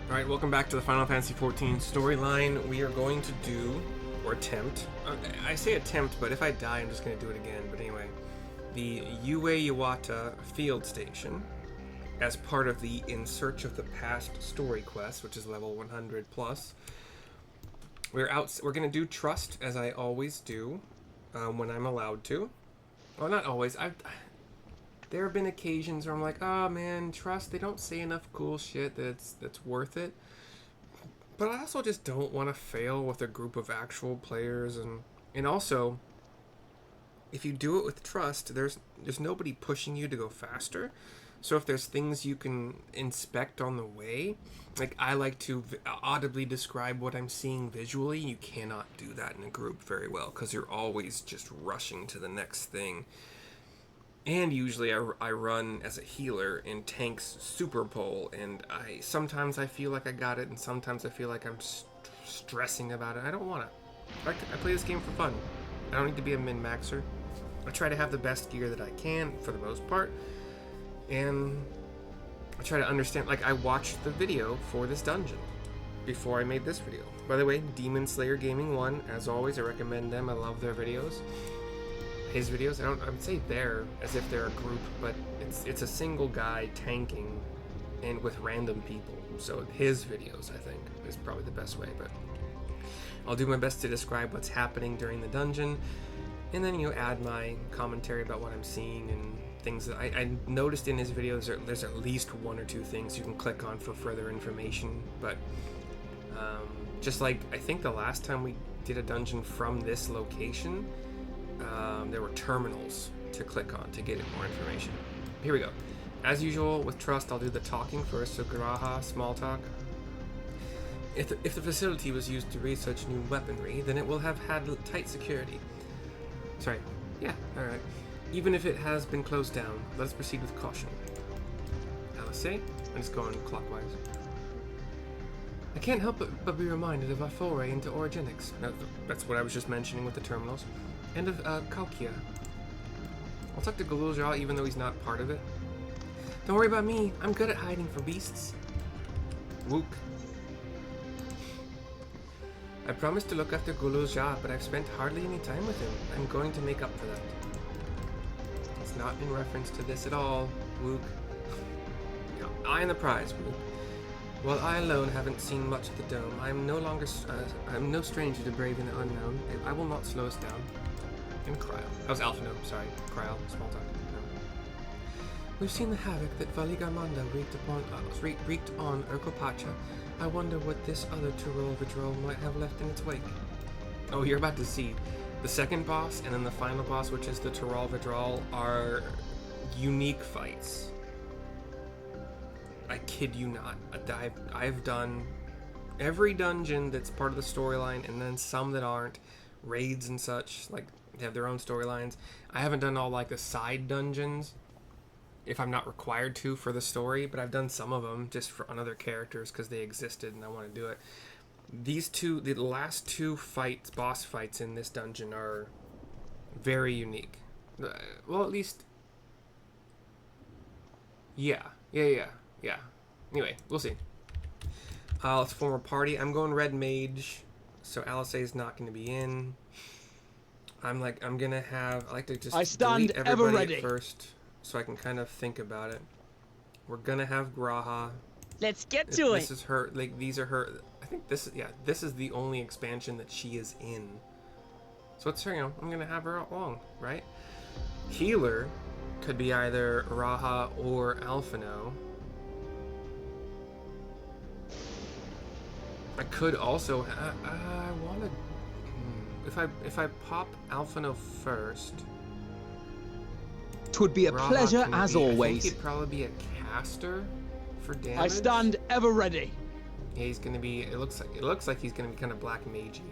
Alright, welcome back to the Final Fantasy XIV storyline. We are going to do, or attempt, I say attempt, but if I die, I'm just going to do it again. But anyway, the Yuweyawata Field Station, as part of the In Search of the Past story quest, which is level 100 plus. We're going to do Trust, as I always do, when I'm allowed to. Well, not always. There have been occasions where I'm like, oh man, Trust, they don't say enough cool shit that's worth it. But I also just don't want to fail with a group of actual players, and also, if you do it with Trust, there's nobody pushing you to go faster. So if there's things you can inspect on the way, like I like to audibly describe what I'm seeing visually, you cannot do that in a group very well because you're always just rushing to the next thing. And usually I run as a healer in tanks super pole, and sometimes I feel like I got it, and sometimes I feel like I'm stressing about it. I don't want to. I play this game for fun. I don't need to be a min-maxer. I try to have the best gear that I can for the most part, and I try to understand. Like, I watched the video for this dungeon before I made this video. By the way, Demon Slayer Gaming 1, as always, I recommend them. I love their videos. His videos, I would say they're as if they're a group, but it's a single guy tanking and with random people. So his videos, I think, is probably the best way, but I'll do my best to describe what's happening during the dungeon, and then add my commentary about what I'm seeing and things that I noticed in his videos. There's at least one or two things you can click on for further information, but just like I think the last time we did a dungeon from this location, there were terminals to click on to get more information. Here we go. As usual with Trust, I'll do the talking first, so Graha, small talk. If the facility was used to research new weaponry, then it will have had tight security. Sorry. Yeah, alright. Even if it has been closed down, let's proceed with caution. Alice, I'm just going clockwise. I can't help but be reminded of our foray into orogenics. That's what I was just mentioning with the terminals. And of Kaukia. I'll talk to Galulja even though he's not part of it. Don't worry about me. I'm good at hiding from beasts. Wook. I promised to look after Galulja, but I've spent hardly any time with him. I'm going to make up for that. It's not in reference to this at all, Wook. Eye on the prize, Wook. While I alone haven't seen much of the dome, I'm no stranger to braving the unknown. I will not slow us down. And Cryo. That was Alphino, sorry. Cryo, small talk. No. We've seen the havoc that Valigarmanda wreaked on Urkopacha. I wonder what this other Tyrol Vidrol might have left in its wake. Oh, you're about to see. The second boss and then the final boss, which is the Tyrol Vidrol, are unique fights. I kid you not. I've done every dungeon that's part of the storyline, and then some that aren't. Raids and such, like, they have their own storylines. I haven't done all, like, the side dungeons, if I'm not required to for the story, but I've done some of them just on other characters because they existed and I want to do it. The last two boss fights in this dungeon are very unique. Well, at least, yeah. Anyway, we'll see. Let's form a party. I'm going Red Mage, so Alice is not going to be in. I like to just delete everybody at first, so I can kind of think about it. We're gonna have Graha. Let's get to it. This is her. Like, these are her. I think this is the only expansion that she is in. So it's her. I'm gonna have her along, right? Healer could be either Raha or Alphino. I could also. I want to. If I pop Alphino first, Twould be a Raha pleasure as I always. think he'd probably be a caster for damage. I stand ever ready. Yeah, he's gonna be. It looks like he's gonna be kind of black magey.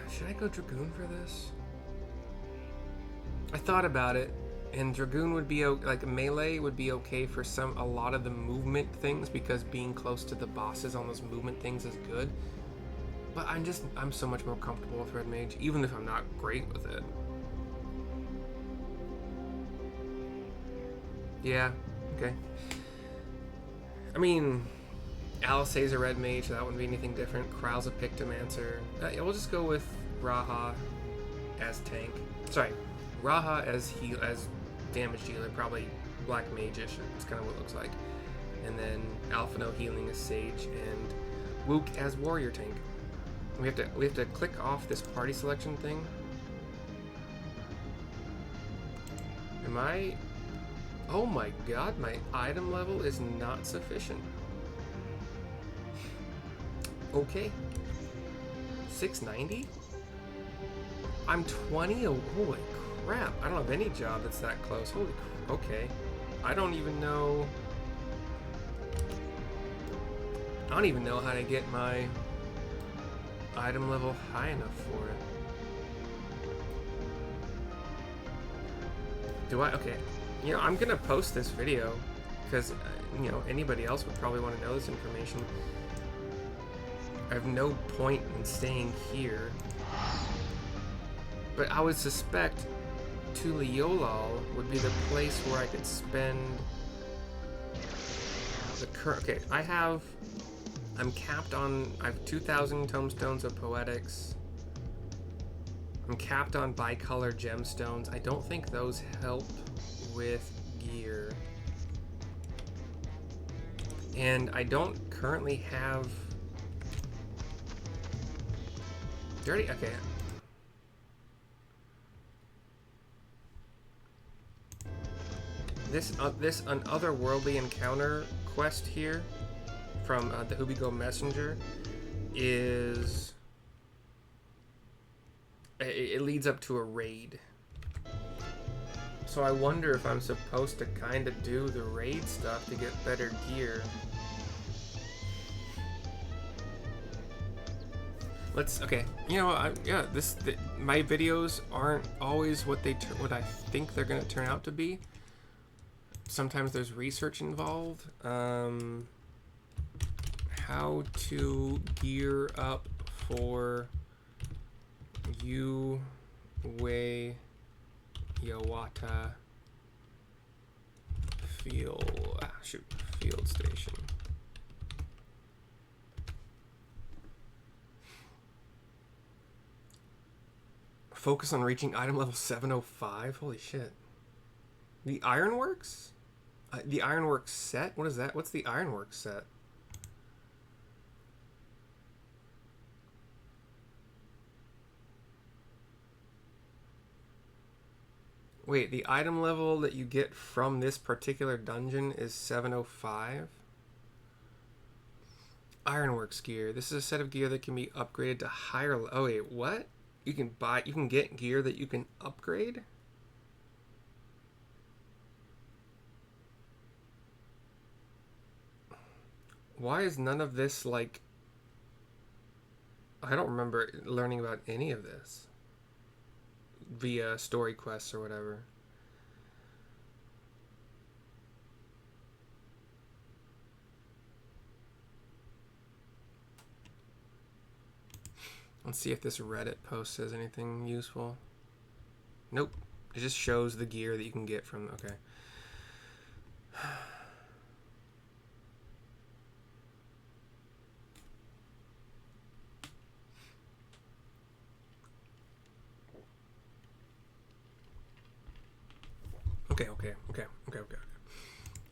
Should I go Dragoon for this? I thought about it, and Dragoon would be like melee would be okay for a lot of the movement things because being close to the bosses on those movement things is good. But I'm so much more comfortable with Red Mage, even if I'm not great with it. Yeah, okay. I mean, Alisei's a red mage, so that wouldn't be anything different. Kryl's a Pictomancer. Yeah, we'll just go with Raha as tank. Sorry, Raha as damage dealer, probably black mage-ish. It's kind of what it looks like. And then Alphino healing as Sage, and Wook as warrior tank. We have to click off this party selection thing. Am I? Oh my god, my item level is not sufficient. Okay. 690? I'm 20. Holy crap. I don't have any job that's that close. Holy okay. I don't even know how to get my item level high enough for it. Do I? Okay. You know, I'm gonna post this video because, you know, anybody else would probably want to know this information. I have no point in staying here. But I would suspect Yuweyawata would be the place where I could spend the current. Okay, I'm capped on. I have 2,000 tomestones of poetics. I'm capped on bicolor gemstones. I don't think those help with gear. And I don't currently have. Dirty. Okay. This otherworldly encounter quest here from the Hubigo Messenger is it leads up to a raid. So I wonder if I'm supposed to kind of do the raid stuff to get better gear. Okay. You know, my videos aren't always what I think they're gonna turn out to be. Sometimes there's research involved. How to gear up for Yuweyawata Field Station. Focus on reaching item level 705. Holy shit. The Ironworks? The Ironworks set? What is that? What's the Ironworks set? Wait, the item level that you get from this particular dungeon is 705? Ironworks gear. This is a set of gear that can be upgraded to higher... Oh wait, what? You can get gear that you can upgrade? Why is none of this, like... I don't remember learning about any of this via story quests or whatever. Let's see if this Reddit post says anything useful. Nope. It just shows the gear that you can get from... Okay. Okay.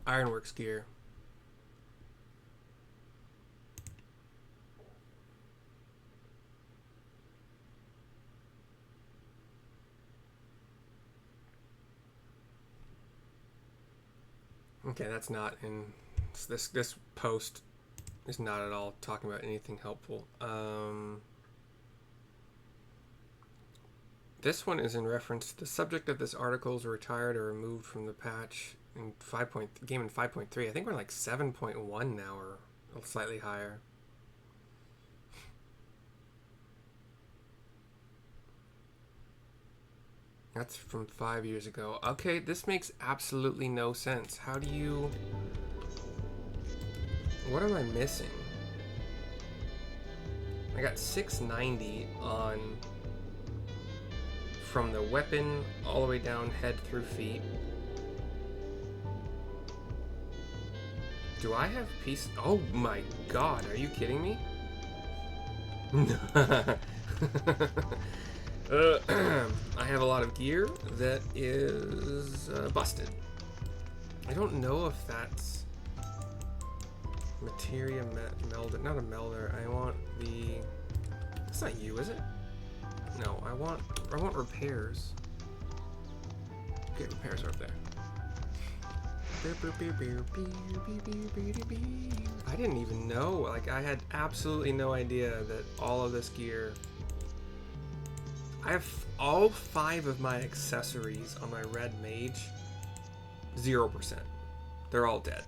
Ironworks gear. Okay, that's not in this post is not at all talking about anything helpful. This one is in reference to the subject of this article is retired or removed from the patch in 5.3. I think we're like 7.1 now or slightly higher. That's from 5 years ago. Okay, this makes absolutely no sense. How do you... What am I missing? I got 690 on... From the weapon all the way down head through feet. Do I have peace? Oh my god, are you kidding me? I have a lot of gear that is busted. I don't know if that's materia melder, not a melder. I want the. That's not you, is it? No, I want repairs. Okay, repairs are up there. I didn't even know. Like, I had absolutely no idea that all of this gear. I have all 5 of my accessories on my red mage. 0%. They're all dead.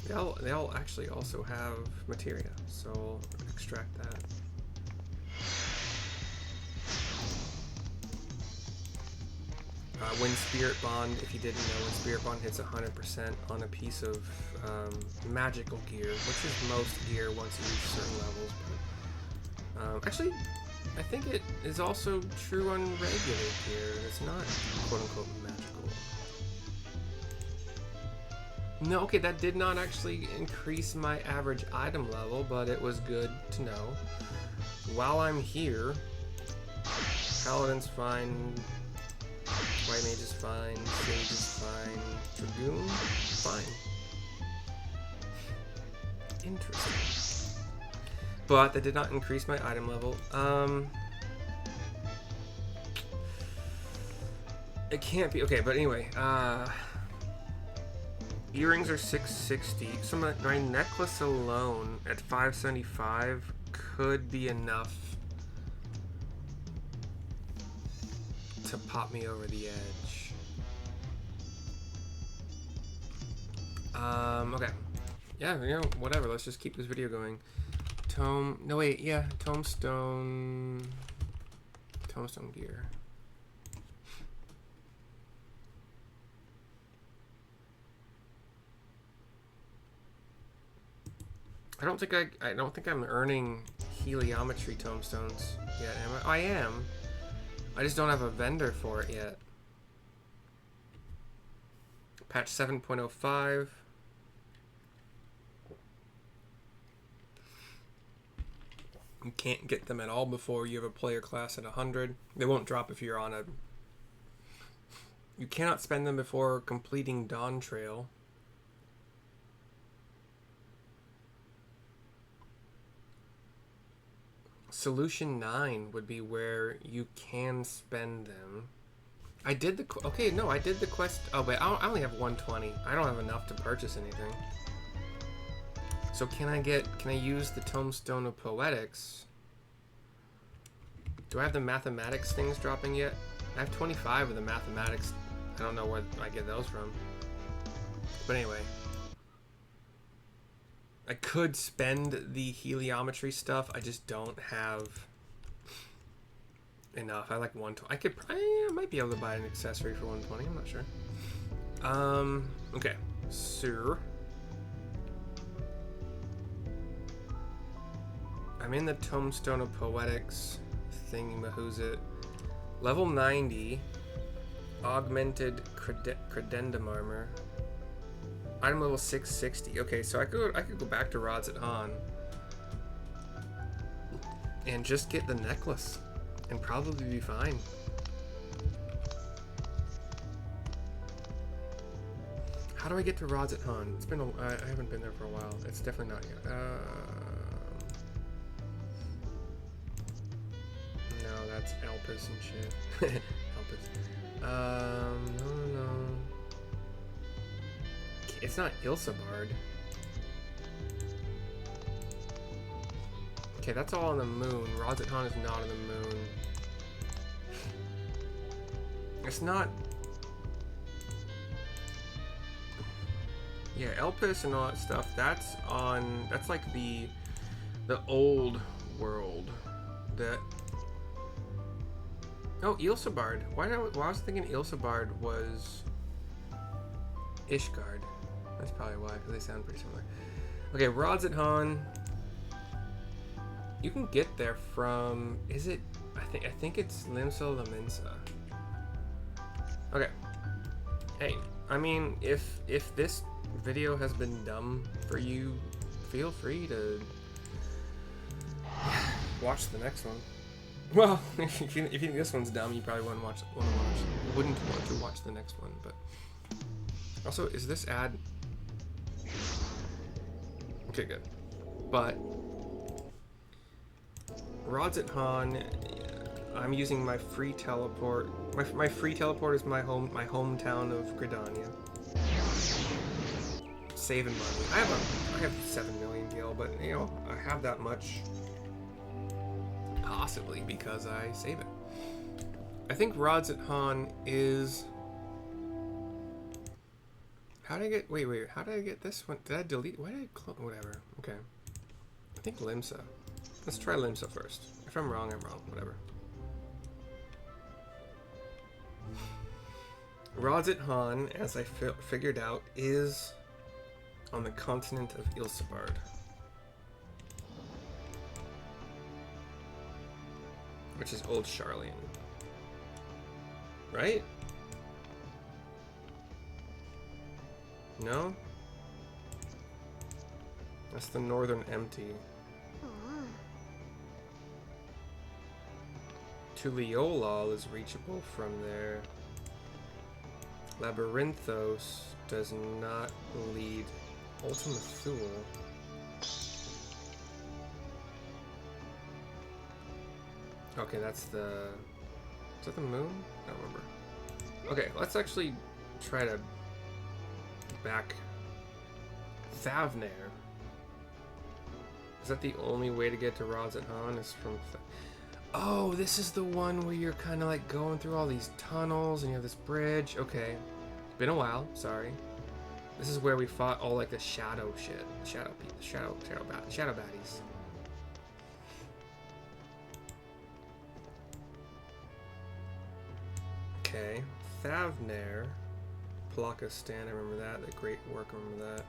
They all actually also have materia, so I'll extract that. When Spirit Bond, if you didn't know, when Spirit Bond hits 100% on a piece of magical gear, which is most gear once you reach certain levels. But, actually, I think it is also true on regular gear. It's not quote-unquote magical. No, okay, that did not actually increase my average item level, but it was good to know. While I'm here, Paladin's fine. White Mage is fine, Sage is fine, Dragoon, fine. Interesting. But that did not increase my item level. It can't be, okay, but anyway, earrings are 660, so my necklace alone at 575 could be enough to pop me over the edge. Okay. Yeah, you know, whatever. Let's just keep this video going. No wait, yeah, Tombstone gear. I don't think I'm earning heliometry tombstones yet, am I? Oh, I am. I just don't have a vendor for it yet. Patch 7.05. You can't get them at all before you have a player class at 100. They won't drop if you're on a... You cannot spend them before completing Dawn Trail. Solution 9 would be where you can spend them. I did the... Okay, no, I did the quest... Oh, wait, I only have 120. I don't have enough to purchase anything. So can I use the Tombstone of Poetics? Do I have the mathematics things dropping yet? I have 25 of the mathematics. I don't know where I get those from. But anyway. I could spend the heliometry stuff. I just don't have enough. I like 120. I might be able to buy an accessory for 120. I'm not sure. Okay. Sir. I'm in the Tombstone of Poetics thingy-mahoozit. Level 90. Augmented Credendum Armor. Item level 660. Okay, so I could go back to Rods at Han and just get the necklace and probably be fine. How do I get to Rods at Han? It's been I haven't been there for a while. It's definitely not yet. No, that's Alpus and shit. Alpus. No. It's not Ilsabard. Okay, that's all on the moon. Rods at Han is not on the moon. It's not... Yeah, Elpis and all that stuff, that's on... That's like the old world. That... Oh, Ilsabard. Why I was thinking Ilsabard was... Ishgard. That's probably why, because they sound pretty similar. Okay, Rods at Han. You can get there from... Is it... I think it's Limsa Laminsa. Okay. Hey, I mean, if this video has been dumb for you, feel free to watch the next one. Well, if you think this one's dumb, you probably wouldn't want to watch the next one. But also, is this ad? Okay, good. But Rods at Han, I'm using my free teleport. My free teleport is my hometown of Gridania. Saving money. I have 7 million gil, but you know I have that much. Possibly because I save it. I think Rods at Han is. How did I get? Wait. How did I get this one? Did I delete? Why did I clone? Whatever. Okay. I think Limsa. Let's try Limsa first. If I'm wrong, I'm wrong. Whatever. Rods at Han, as I figured out, is on the continent of Ilsabard. Which is Old Charlian. Right? No? That's the northern empty. Tuliolol is reachable from there. Labyrinthos does not lead. Ultima Thule. Okay, that's the... Is that the moon? I don't remember. Okay, let's actually try to back Thavnair. Is that the only way to get to Rods at Han? Is from... Oh, this is the one where you're kind of like going through all these tunnels and you have this bridge. Okay. Been a while, sorry. This is where we fought all like the shadow shit. Shadow baddies. Okay. Thavnair. Plakistan, I remember that. The Great Work, I remember that.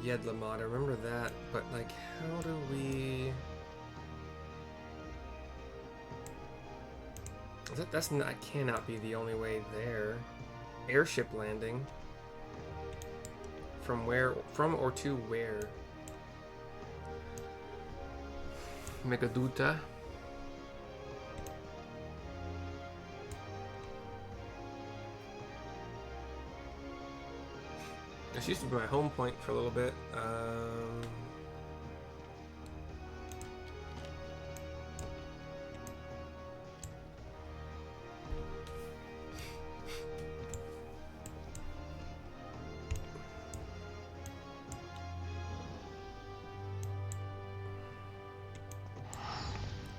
Yedlamad, I remember that, but like, how do we... That's not, cannot be the only way there. Airship landing. From where, from or to where? Megaduta. This used to be my home point for a little bit.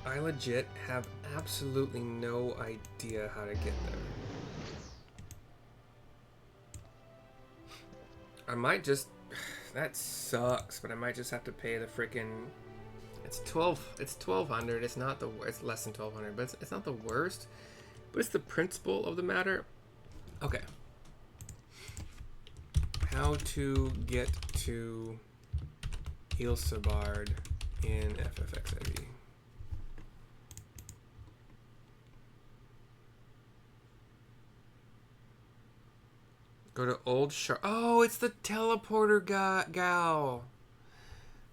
I legit have absolutely no idea how to get there. I might just... That sucks, but I might just have to pay the freaking... It's 1200. It's not the... It's less than 1200, but it's not the worst. But it's the principle of the matter. Okay. How to get to Ilsabard in FFXIV. Go to Old Shar. Oh, it's the teleporter gal.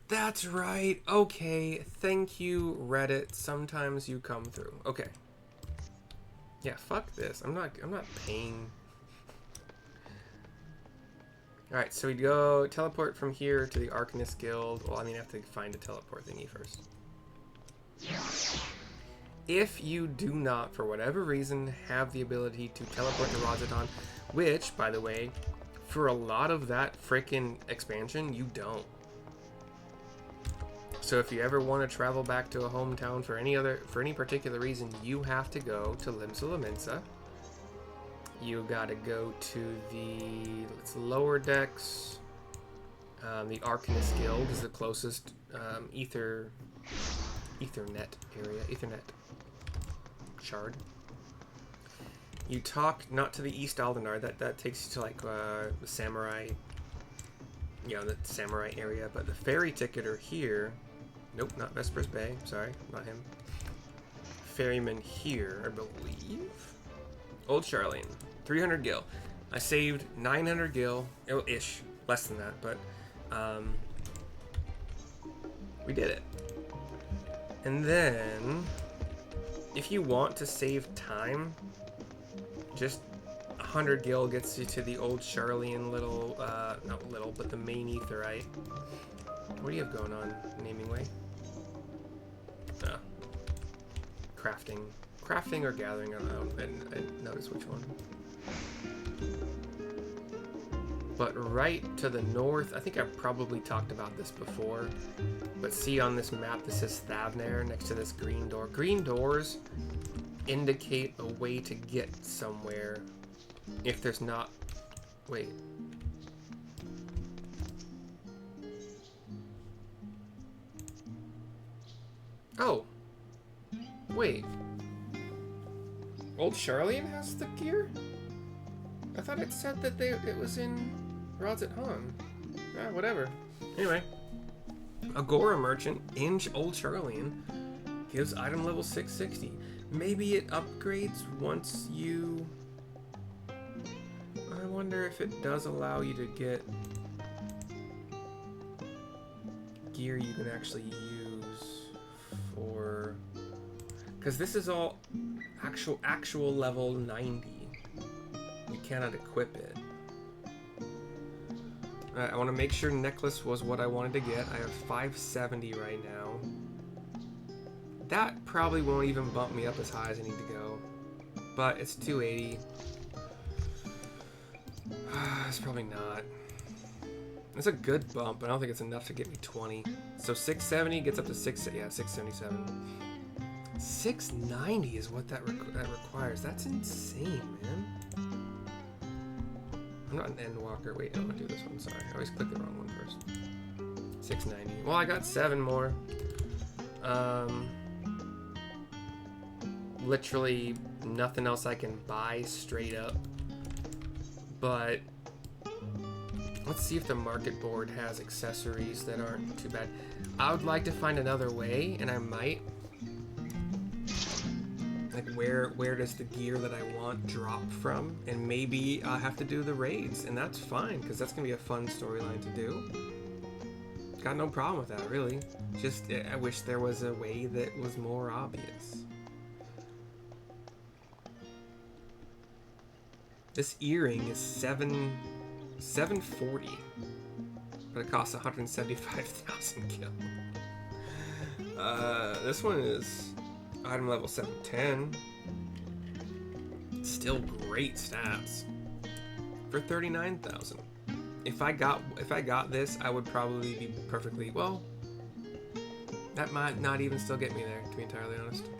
That's right. Okay. Thank you, Reddit. Sometimes you come through. Okay. Yeah, fuck this. I'm not paying. Alright, so we go teleport from here to the Arcanist Guild. Well, I mean, I have to find a teleport thingy first. If you do not, for whatever reason, have the ability to teleport to Rozadon, which, by the way, for a lot of that frickin' expansion, you don't. So if you ever want to travel back to a hometown for any particular reason, you have to go to Limsa Lominsa. You gotta go to the lower decks. The Arcanist Guild is the closest Ethernet area. Ethernet shard. You talk not to the East Aldenar. That takes you to like the samurai. You know, the samurai area. But the ferry ticketer here. Nope, not Vespers Bay. Sorry, not him. Ferryman here, I believe. Old Charlene, 300 gil. I saved 900 gil, ish, less than that, but we did it. And then, if you want to save time, just 100 gil gets you to the Old Charlene little, not little, but the main etherite. What do you have going on, naming way? Crafting or gathering, I don't know. I didn't notice which one. But right to the north, I think I've probably talked about this before, but see on this map, this says Thavnair next to this green door. Green doors indicate a way to get somewhere if there's not... Wait. Oh. Wait. Old Charlene has the gear? I thought it said that it was in Rods at Han. Ah, whatever. Anyway. Agora Merchant in Old Charlene gives item level 660. Maybe it upgrades once you... I wonder if it does allow you to get gear you can actually use for... Because this is all actual level 90. You cannot equip it. Alright, I want to make sure necklace was what I wanted to get. I have 570 right now. That probably won't even bump me up as high as I need to go. But it's 280. It's probably not. It's a good bump, but I don't think it's enough to get me 20. So 670 gets up to 677. 690 is what that requires. That's insane, man. I'm not an Endwalker. Wait, I'm gonna do this one. Sorry, I always click the wrong one first. 690. Well, I got 7 more. Literally nothing else I can buy straight up. But let's see if the market board has accessories that aren't too bad. I would like to find another way, and I might. Like where does the gear that I want drop from? And maybe I'll have to do the raids, and that's fine, because that's gonna be a fun storyline to do. Got no problem with that, really. Just I wish there was a way that was more obvious. This earring is 740, but it costs 175,000 gil. This one is item level 710. Still great stats for 39,000. If I got this, I would probably be perfectly well. That might not even still get me there, to be entirely honest.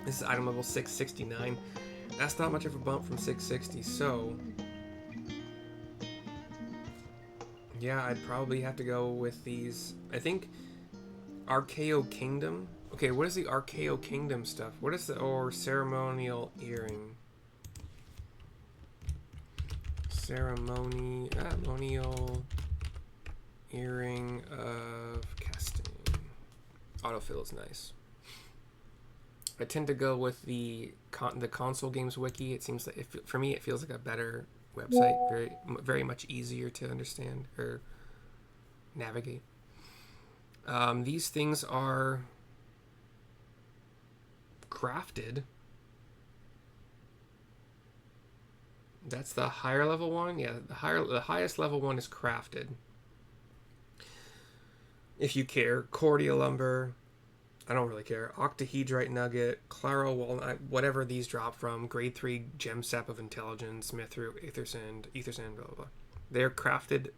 This is item level 669. That's not much of a bump from 660, so yeah, I'd probably have to go with these. I think Archaeo Kingdom. Okay, what is the Archaeo Kingdom stuff? What is the ceremonial earring? Ceremonial earring of casting. Autofill is nice. I tend to go with the console games wiki. It seems like for me, it feels like a better website, very much easier to understand or navigate. These things are crafted. That's the higher level one. Yeah, the highest level one is crafted. If you care, Cordia lumber. I don't really care. Octahedrite nugget, Claro walnut, whatever these drop from. Grade 3 gem sap of intelligence, mithril, ether sand, blah blah blah. They're crafted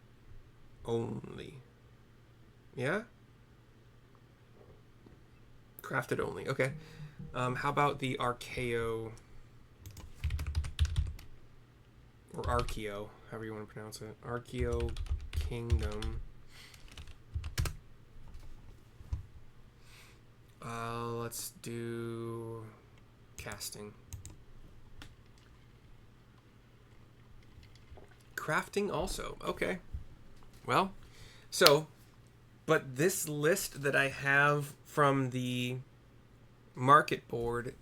only. Yeah? Crafted only. Okay. How about the Archaeo or Archaeo, however you want to pronounce it. Archaeo Kingdom. Let's do casting. Crafting also. Okay. Well, so, but this list that I have from the market board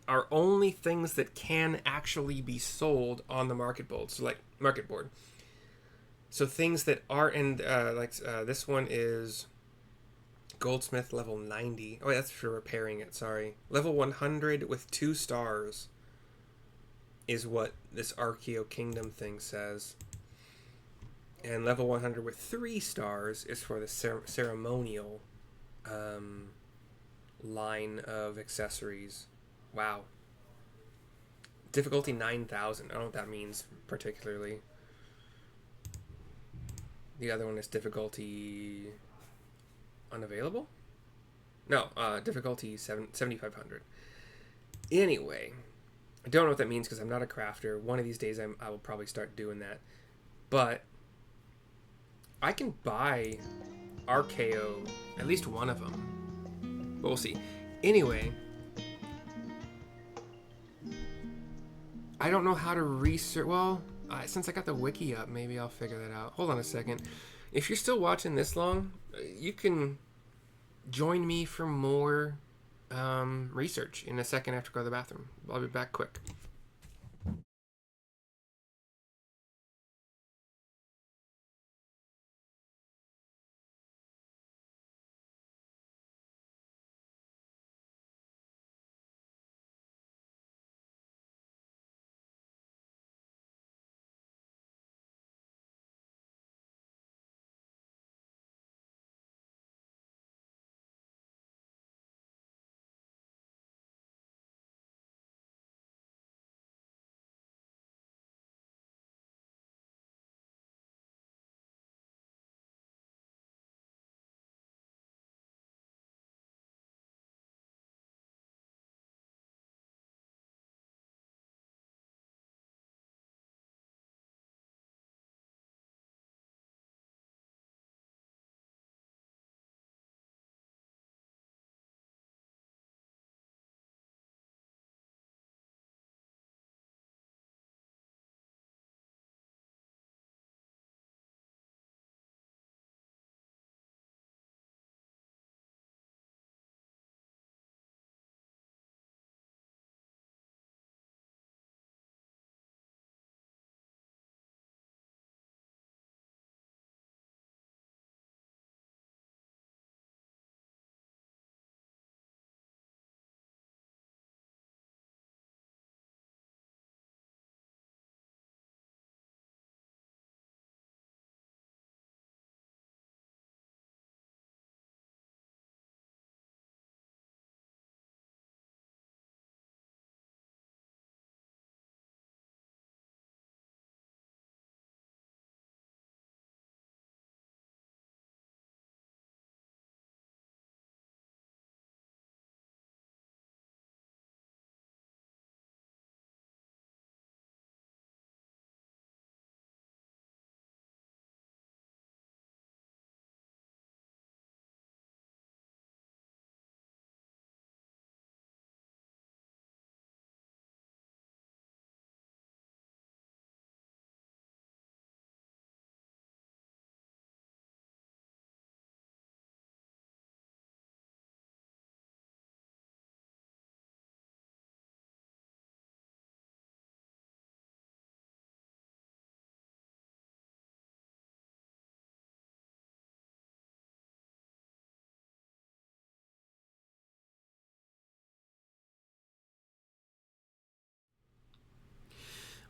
are only things that can actually be sold on the market board. So like market board. So things that are in this one is Goldsmith level 90. Oh, that's for repairing it. Sorry, level 100 with 2 stars is what this Archeo Kingdom thing says. And level 100 with 3 stars is for the ceremonial line of accessories. Wow. Difficulty 9,000. I don't know what that means particularly. The other one is difficulty unavailable? No, difficulty 7,500. Anyway, I don't know what that means because I'm not a crafter. One of these days I will probably start doing that. But I can buy Archeo, at least one of them. But we'll see. Anyway, I don't know how to research. Well, since I got the wiki up, maybe I'll figure that out. Hold on a second. If you're still watching this long, you can join me for more research in a second after I go to the bathroom. I'll be back quick.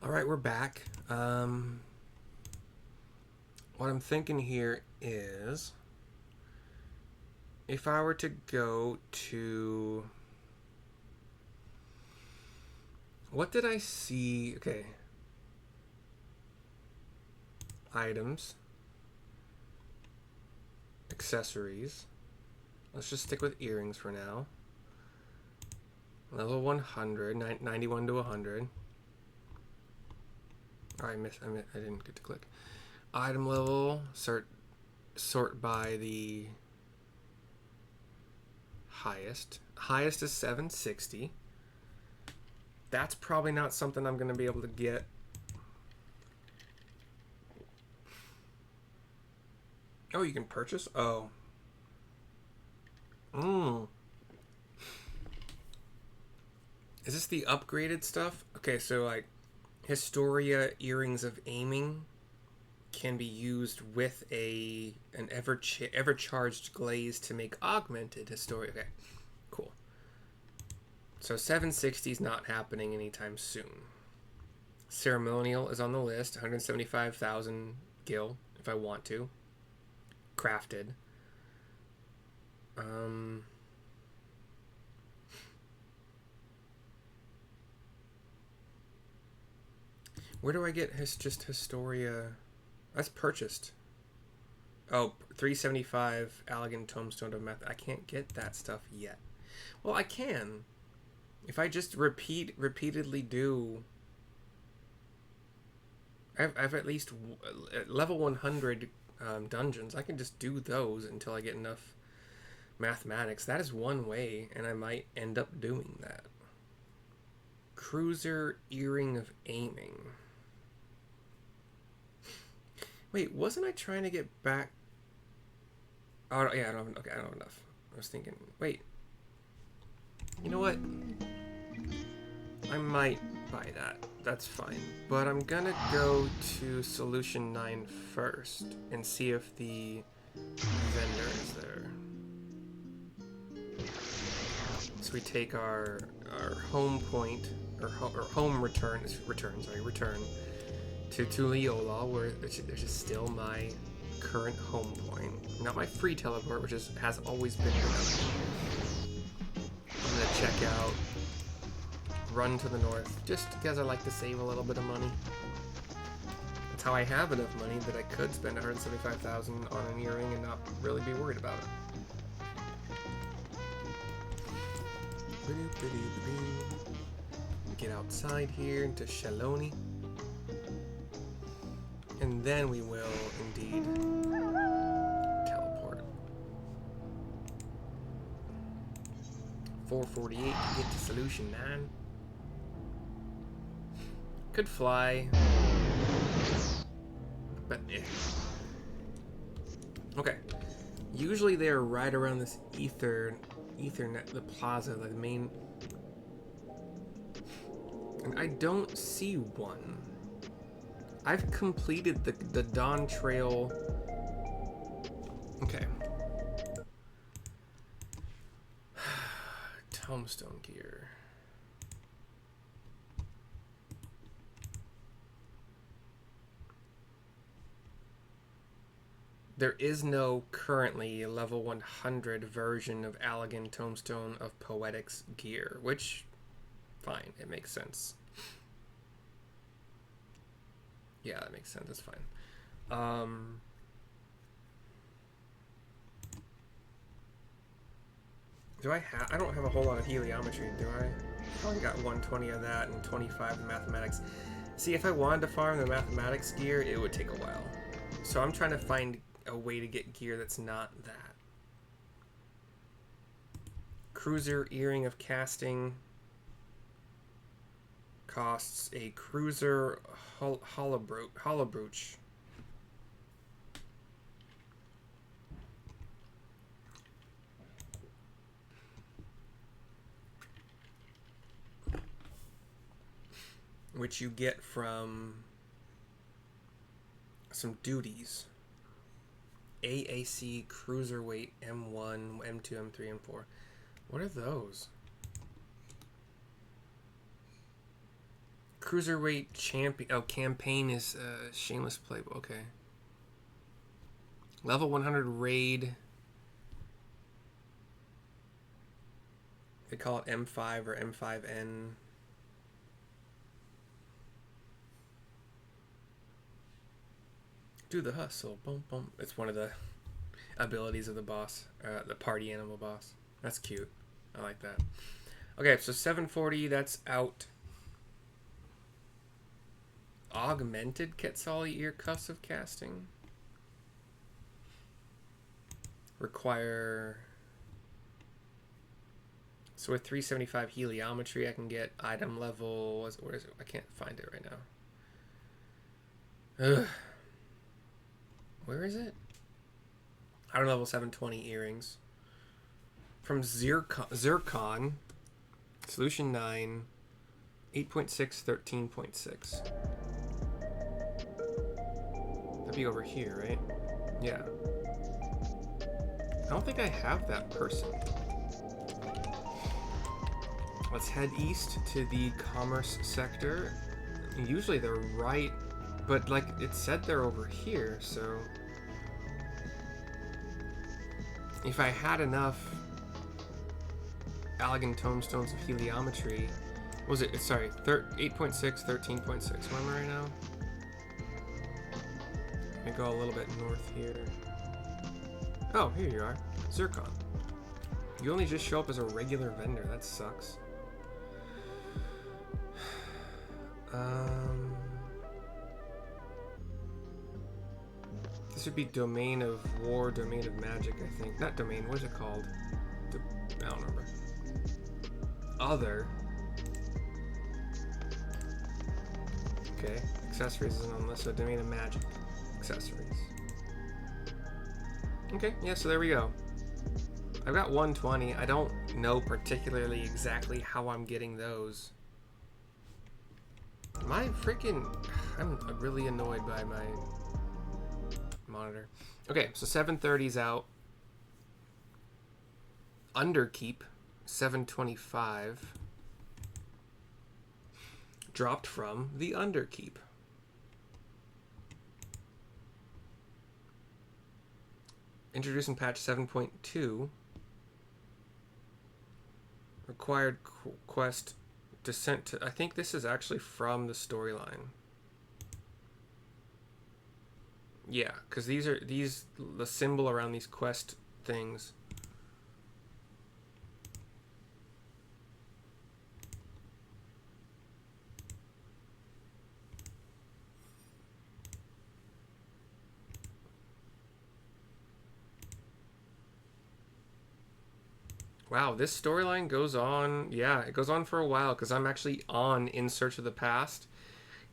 All right, we're back. What I'm thinking here is if I were to go to... What did I see? Okay. Items. Accessories. Let's just stick with earrings for now. Level 100, 91 to 100. Oh, I didn't get to click. Item level, sort by the highest. Highest is 760. That's probably not something I'm going to be able to get. Oh, you can purchase? Oh. Is this the upgraded stuff? Okay, so like Historia Earrings of Aiming can be used with an ever charged glaze to make augmented Historia. Okay, cool. So 760 is not happening anytime soon. Ceremonial is on the list, 175,000 gil if I want to. Crafted. Where do I get just Historia? That's purchased. Oh, 375 Allegan Tombstone of Method. I can't get that stuff yet. Well, I can. If I just repeatedly do... I've at least level 100 dungeons. I can just do those until I get enough mathematics. That is one way, and I might end up doing that. Cruiser Earring of Aiming. Wait, wasn't I trying to get back? Oh yeah, I don't have enough. I was thinking, wait. You know what? I might buy that. That's fine. But I'm gonna go to Solution 9 first and see if the vendor is there. So we take our home point, or home return to Yuweyawata, which is still my current home point. Not my free teleport, which has always been enough. I'm gonna check out, run to the north, just because I like to save a little bit of money. That's how I have enough money that I could spend 175,000 on an earring and not really be worried about it. Get outside here into Shaloni. And then we will indeed teleport. 448 to get to Solution 9. Could fly. But eh. Okay. Usually they're right around this Ethernet, the plaza, the main. And I don't see one. I've completed the Dawn Trail. Okay. Tombstone gear. There is no currently level 100 version of Allegan Tombstone of Poetics gear, which, fine, it makes sense. Yeah, that makes sense. That's fine. Do I have? I don't have a whole lot of heliometry, do I? I only got 120 of that and 25 of mathematics. See, if I wanted to farm the mathematics gear, it would take a while. So I'm trying to find a way to get gear that's not that. Cruiser Earring of Casting costs a Cruiser hollow brooch. Which you get from some duties. AAC Cruiserweight M1, M2, M3, M4. What are those? Cruiserweight champion. Oh, campaign is shameless playable. Okay. Level 100 raid. They call it M5 or M5N. Do the hustle. Boom, boom. It's one of the abilities of the boss. The party animal boss. That's cute. I like that. Okay, so 740. That's out. Augmented Quetzali ear cuffs of casting. Require. So with 375 heliometry, I can get item level. Where is it? I can't find it right now. Ugh. Where is it? Item level 720 earrings. From Zircon. Solution 9. 8.6, 13.6. That'd be over here, right? Yeah. I don't think I have that person. Let's head east to the commerce sector. Usually they're right, but like it said they're over here, so if I had enough elegant tomestones of heliometry, was it, sorry, 8.6, 13.6, where am I right now? I go a little bit north here. Oh, here you are. Zircon. You only just show up as a regular vendor. That sucks. This would be Domain of War, Domain of Magic, I think. Not Domain, what is it called? I don't remember. Other. Okay, accessories isn't on this, so Domain of Magic. Accessories. Okay, yeah, so there we go. I've got 120. I don't know particularly exactly how I'm getting those. I'm really annoyed by my monitor. Okay, so 730's out. Underkeep, 725. Dropped from the Underkeep. Introducing patch 7.2. Required quest descent to... I think this is actually from the storyline. Yeah, because the symbol around these quest things. Wow, this storyline goes on. Yeah, it goes on for a while because I'm actually on In Search of the Past.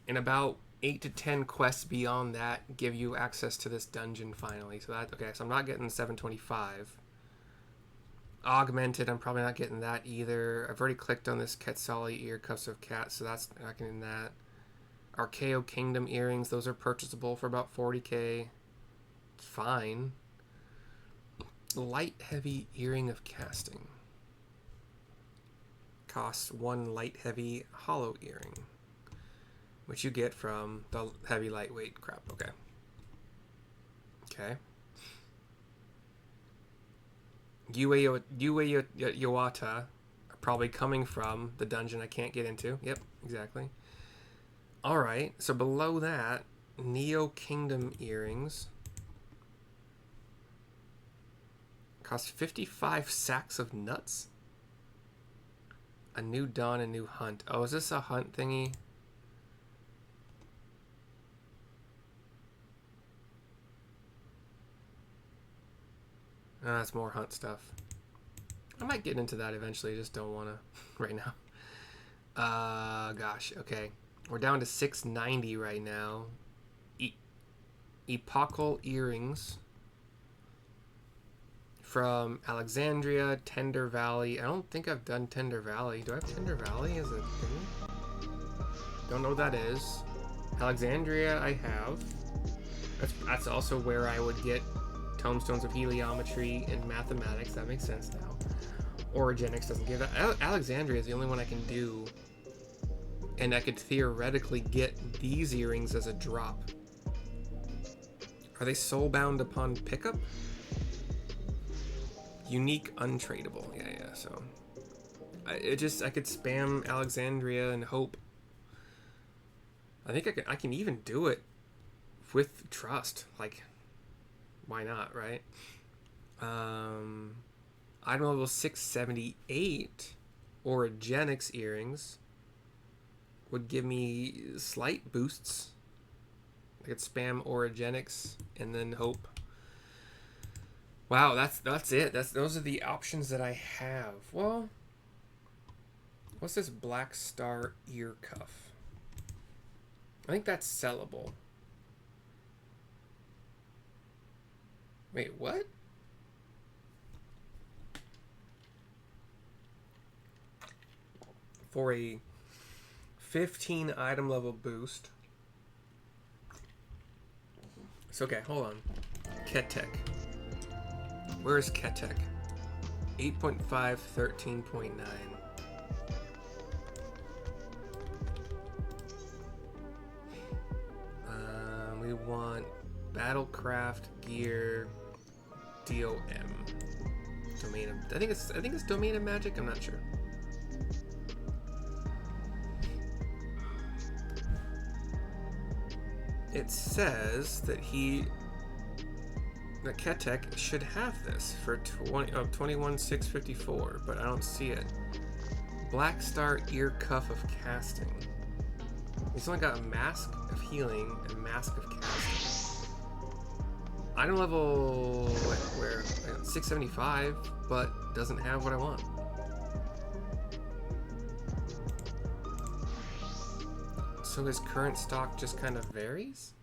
And about 8 to 10 quests beyond that give you access to this dungeon finally. So that, okay, so I'm not getting 725. Augmented, I'm probably not getting that either. I've already clicked on this Quetzali ear cuffs of cat, so that's not getting that. Archeo Kingdom earrings, those are purchasable for about 40k. Fine. Light heavy earring of casting. Costs 1 light heavy hollow earring, which you get from the heavy lightweight crap. Okay. Okay. Yuweyawata, probably coming from the dungeon I can't get into. Yep, exactly. Alright, so below that, Neo Kingdom earrings. Cost 55 sacks of nuts. A new dawn, a new hunt. Oh, is this a hunt thingy? That's more hunt stuff. I might get into that eventually, just don't want to right now. Gosh, okay. We're down to 690 right now. Epochal earrings from Alexandria, Tender Valley. I don't think I've done Tender Valley. Do I have Tender Valley as a thing? Don't know what that is. Alexandria I have. That's also where I would get tomestones of heliometry and mathematics. That makes sense now. Origenics doesn't give that. Alexandria is the only one I can do. And I could theoretically get these earrings as a drop. Are they soulbound upon pickup? Unique, untradeable. Yeah, so I could spam Alexandria and hope. I think I can even do it with trust. Like, why not, right? Item level 678 Origenics earrings would give me slight boosts. I could spam Origenics and then hope. Wow, that's it. Those are the options that I have. Well, what's this Black Star ear cuff? I think that's sellable. Wait, what? For a 15 item level boost. So, okay, hold on. Ketek. Where's Ketek? 8.5, 13.9. We want Battlecraft Gear DOM. Domain of, I think it's Domain of Magic, I'm not sure. It says that that Ketek should have this for 21,654, but I don't see it. Black Star Ear Cuff of Casting. He's only got a Mask of Healing and Mask of Casting. Item level where 675, but doesn't have what I want. So his current stock just kind of varies?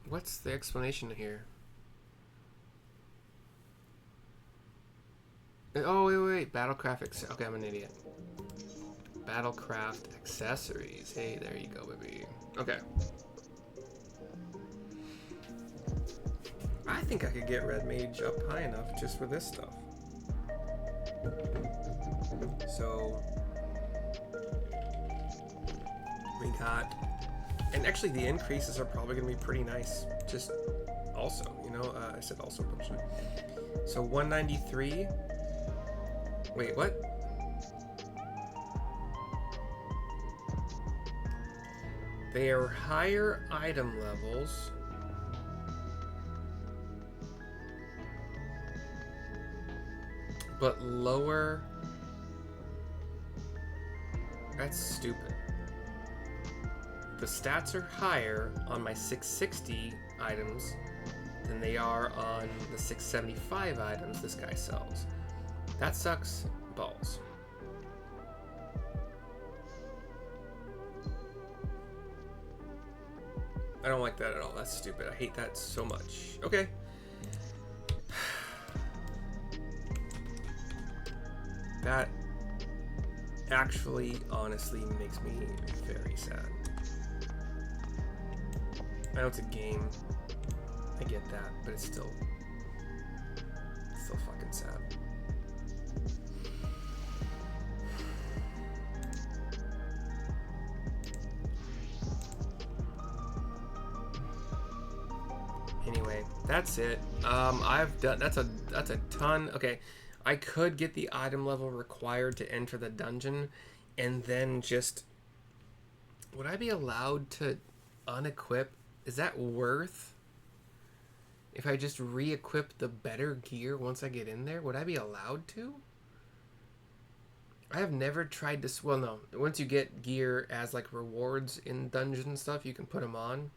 What's the explanation here? Oh, wait. Battlecraft. Okay, I'm an idiot. Battlecraft accessories. Hey, there you go, baby. Okay. I think I could get Red Mage up high enough just for this stuff. So we got, and actually the increases are probably going to be pretty nice. Just also, you know, I said also punishment. So 193. Wait, what? They are higher item levels. But lower. That's stupid. The stats are higher on my 660 items than they are on the 675 items this guy sells. That sucks balls. I don't like that at all. That's stupid. I hate that so much. Okay. That actually, honestly, makes me very sad. I know it's a game. I get that, but it's still fucking sad. Anyway, that's it. I've done, that's a ton. Okay, I could get the item level required to enter the dungeon, and then just, would I be allowed to unequip? Is that worth? If I just re-equip the better gear once I get in there, would I be allowed to? I have never tried to, well, no. Once you get gear as like rewards in dungeon stuff, you can put them on.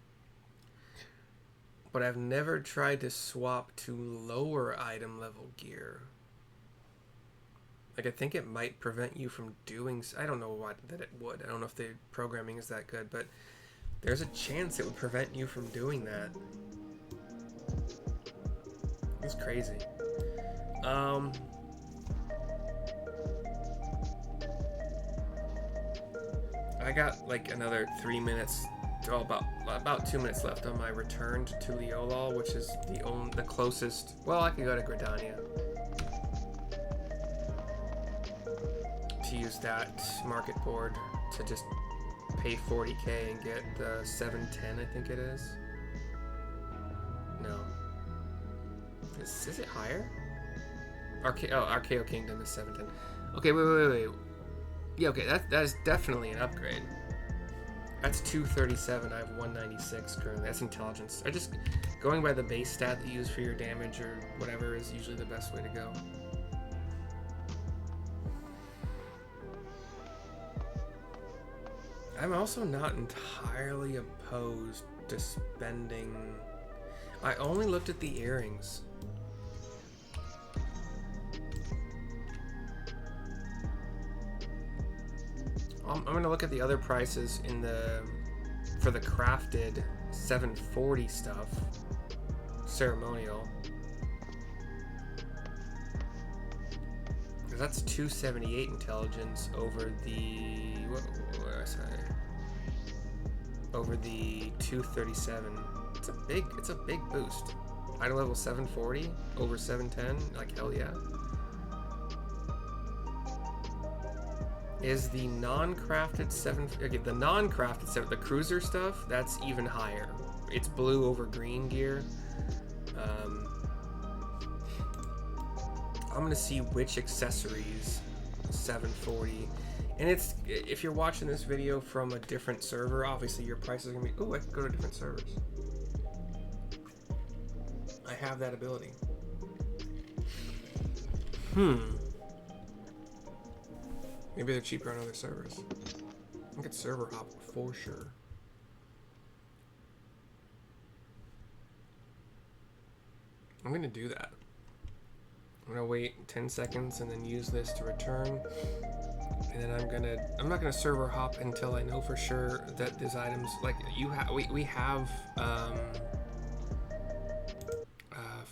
But I've never tried to swap to lower item level gear. Like, I think it might prevent you from doing, I don't know what that it would. I don't know if the programming is that good, but there's a chance it would prevent you from doing that. It's crazy. I got like another 3 minutes, oh, about 2 minutes left on my return to Yuweyawata, which is the closest. Well, I could go to Gridania to use that market board to just pay 40k and get the 710, I think it is. No. Is it higher? RKO Kingdom is 710. Okay, wait. Yeah, okay, that is definitely an upgrade. That's 237. I have 196 currently. That's intelligence. I just going by the base stat that you use for your damage or whatever is usually the best way to go. I'm also not entirely opposed to spending. I only looked at the earrings. I'm gonna look at the other prices in the for the crafted 740 stuff. Ceremonial. Because that's 278 intelligence over the what did I say? Over the 237. It's a big boost. Item level 740 over 710. Like hell yeah. Is the non-crafted the non-crafted 7, the cruiser stuff, that's even higher. It's blue over green gear. I'm gonna see which accessories 740, and it's, if you're watching this video from a different server, obviously your price is gonna be, oh, I can go to different servers. I have that ability. Maybe they're cheaper on other servers. I could server hop for sure. I'm gonna do that. I'm gonna wait 10 seconds and then use this to return. And then I'm not gonna server hop until I know for sure that these items, like we have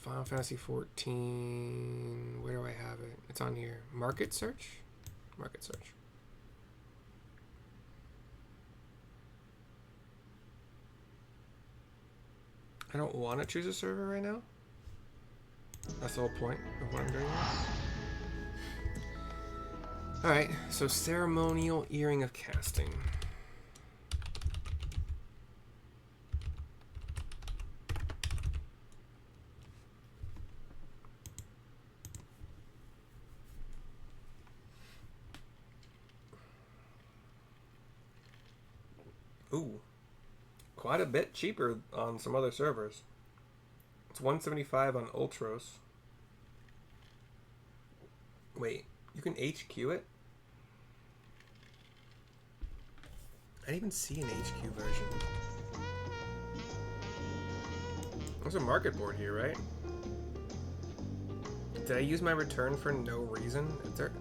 Final Fantasy 14. Where do I have it? It's on here. Market search. Market search. I don't want to choose a server right now. That's the whole point of what I'm doing here. Alright, so ceremonial earring of casting. Ooh, quite a bit cheaper on some other servers. It's 175 on Ultros. Wait, you can HQ it? I didn't even see an HQ version. There's a market board here, right? Did I use my return for no reason? Is there...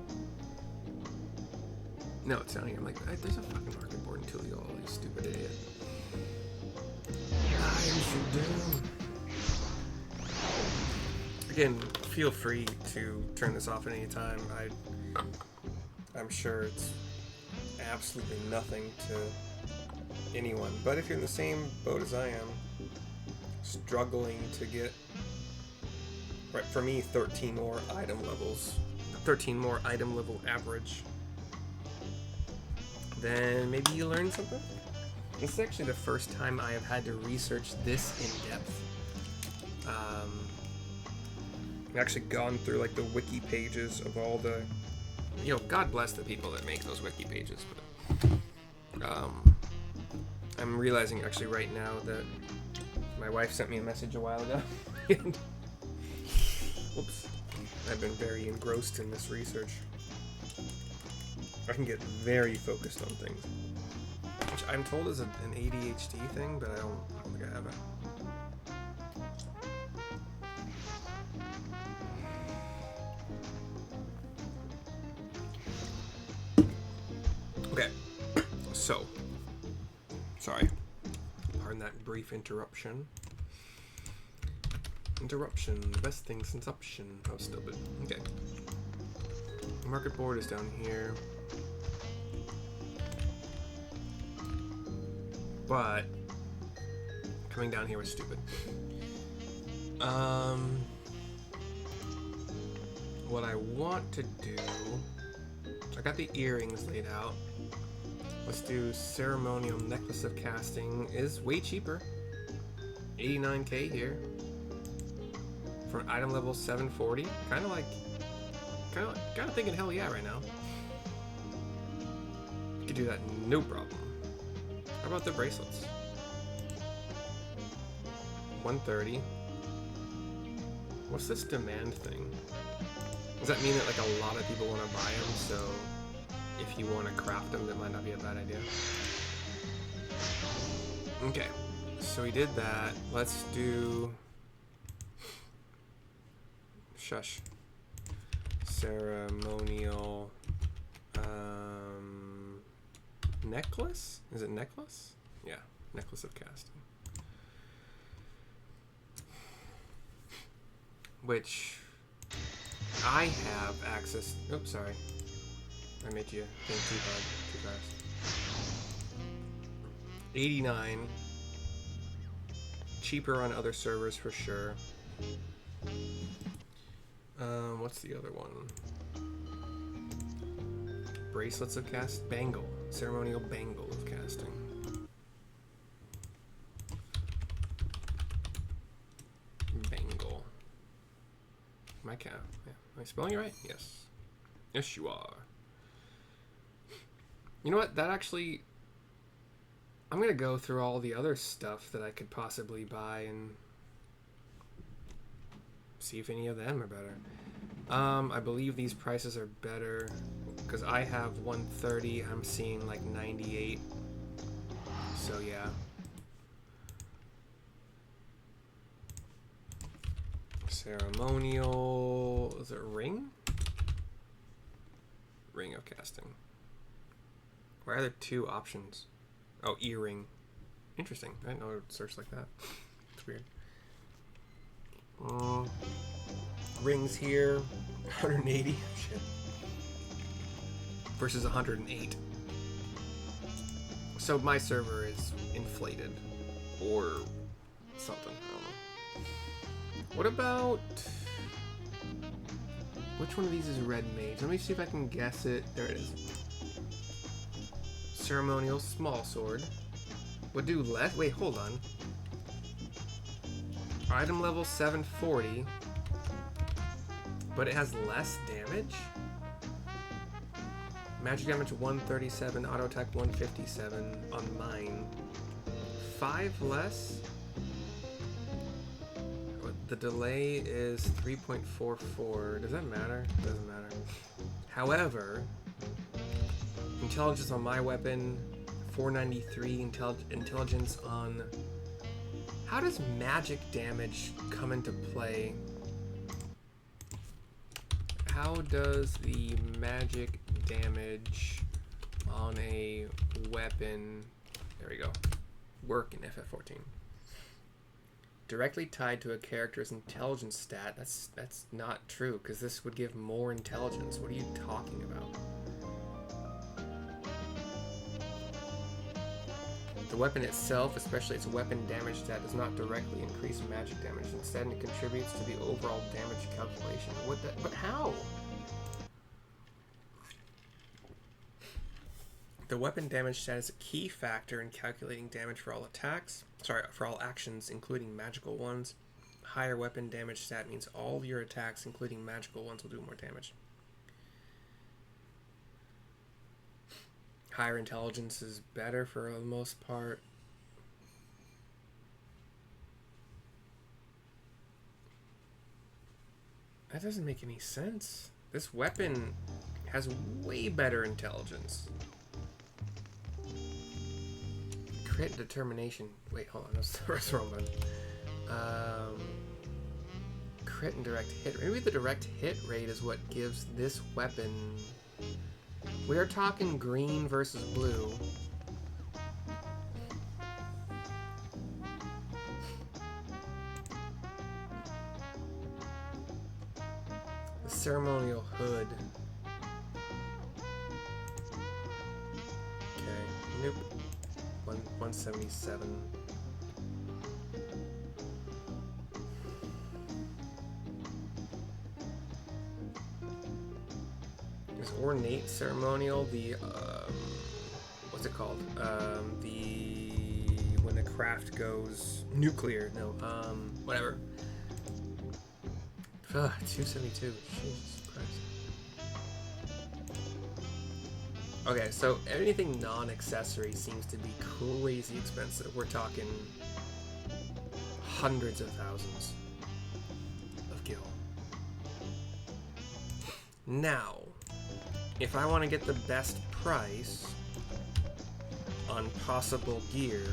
No, it's down here. I'm like, there's a fucking market board in Tulio, all you stupid idiot. I am so dumb. Again, feel free to turn this off at any time. I'm sure it's absolutely nothing to anyone. But if you're in the same boat as I am, struggling to get, right, for me, 13 more item levels, 13 more item level average, then maybe you learn something. This is actually the first time I have had to research this in depth. I've actually gone through like the wiki pages of all the, you know, God bless the people that make those wiki pages, but I'm realizing actually right now that my wife sent me a message a while ago. And, whoops, I've been very engrossed in this research. I can get very focused on things, which I'm told is an ADHD thing, but I don't think I have it. Okay, so, sorry, pardon that brief interruption. The best thing since option. Oh, stupid. Okay. The market board is down here. But coming down here was stupid. What I want to do, I got the earrings laid out. Let's do ceremonial necklace of casting. Is way cheaper. 89k here for an item level 740. Kind of thinking hell yeah right now. You could do that no problem. How about the bracelets? 130. What's this demand thing? Does that mean that like a lot of people want to buy them, so if you want to craft them, that might not be a bad idea? Okay, so we did that. Let's do... Shush. Ceremonial... necklace? Is it necklace? Yeah, necklace of casting. Which I have access. Oops, sorry. I made you think too hard, too fast. 89. Cheaper on other servers for sure. What's the other one? Bracelets of cast. Bangle. Ceremonial bangle of casting. Bangle. Am I spelling it right? Yes. Yes, you are. You know what? That actually... I'm going to go through all the other stuff that I could possibly buy and see if any of them are better. I believe these prices are better because I have 130. I'm seeing like 98. So yeah. Ceremonial... Is it ring? Ring of casting. Why are there two options? Oh, earring. Interesting. I didn't know it would search like that. It's weird. Rings here. 180. Shit. Versus 108. So my server is inflated. Or something. I don't know. What about... Which one of these is red mage? Let me see if I can guess it. There it is. Ceremonial small sword. Would do less. Wait, hold on. Item level 740. But it has less damage? Magic damage 137, auto attack 157 on mine. 5 less? The delay is 3.44. Does that matter? Doesn't matter. However, intelligence on my weapon, 493. Intelligence on... How does magic damage come into play? How does the magic damage on a weapon... There we go. Work in FF14? Directly tied to a character's intelligence stat. That's not true, because this would give more intelligence. What are you talking about? The weapon itself, especially its weapon damage stat, does not directly increase magic damage. Instead, it contributes to the overall damage calculation. But how? The weapon damage stat is a key factor in calculating damage for all attacks. For all actions, including magical ones. Higher weapon damage stat means all of your attacks, including magical ones, will do more damage. Higher intelligence is better for the most part. That doesn't make any sense. This weapon has way better intelligence. Crit determination. Wait, hold on. That's the wrong one. Crit and direct hit. Maybe the direct hit rate is what gives this weapon... We're talking green versus blue. The ceremonial hood. Okay, nope. 177. Is ornate ceremonial the what's it called? When the craft goes nuclear. No, whatever. 272. Jesus Christ. Okay, so anything non-accessory seems to be crazy expensive. We're talking hundreds of thousands of gil. Now, if I want to get the best price on possible gear,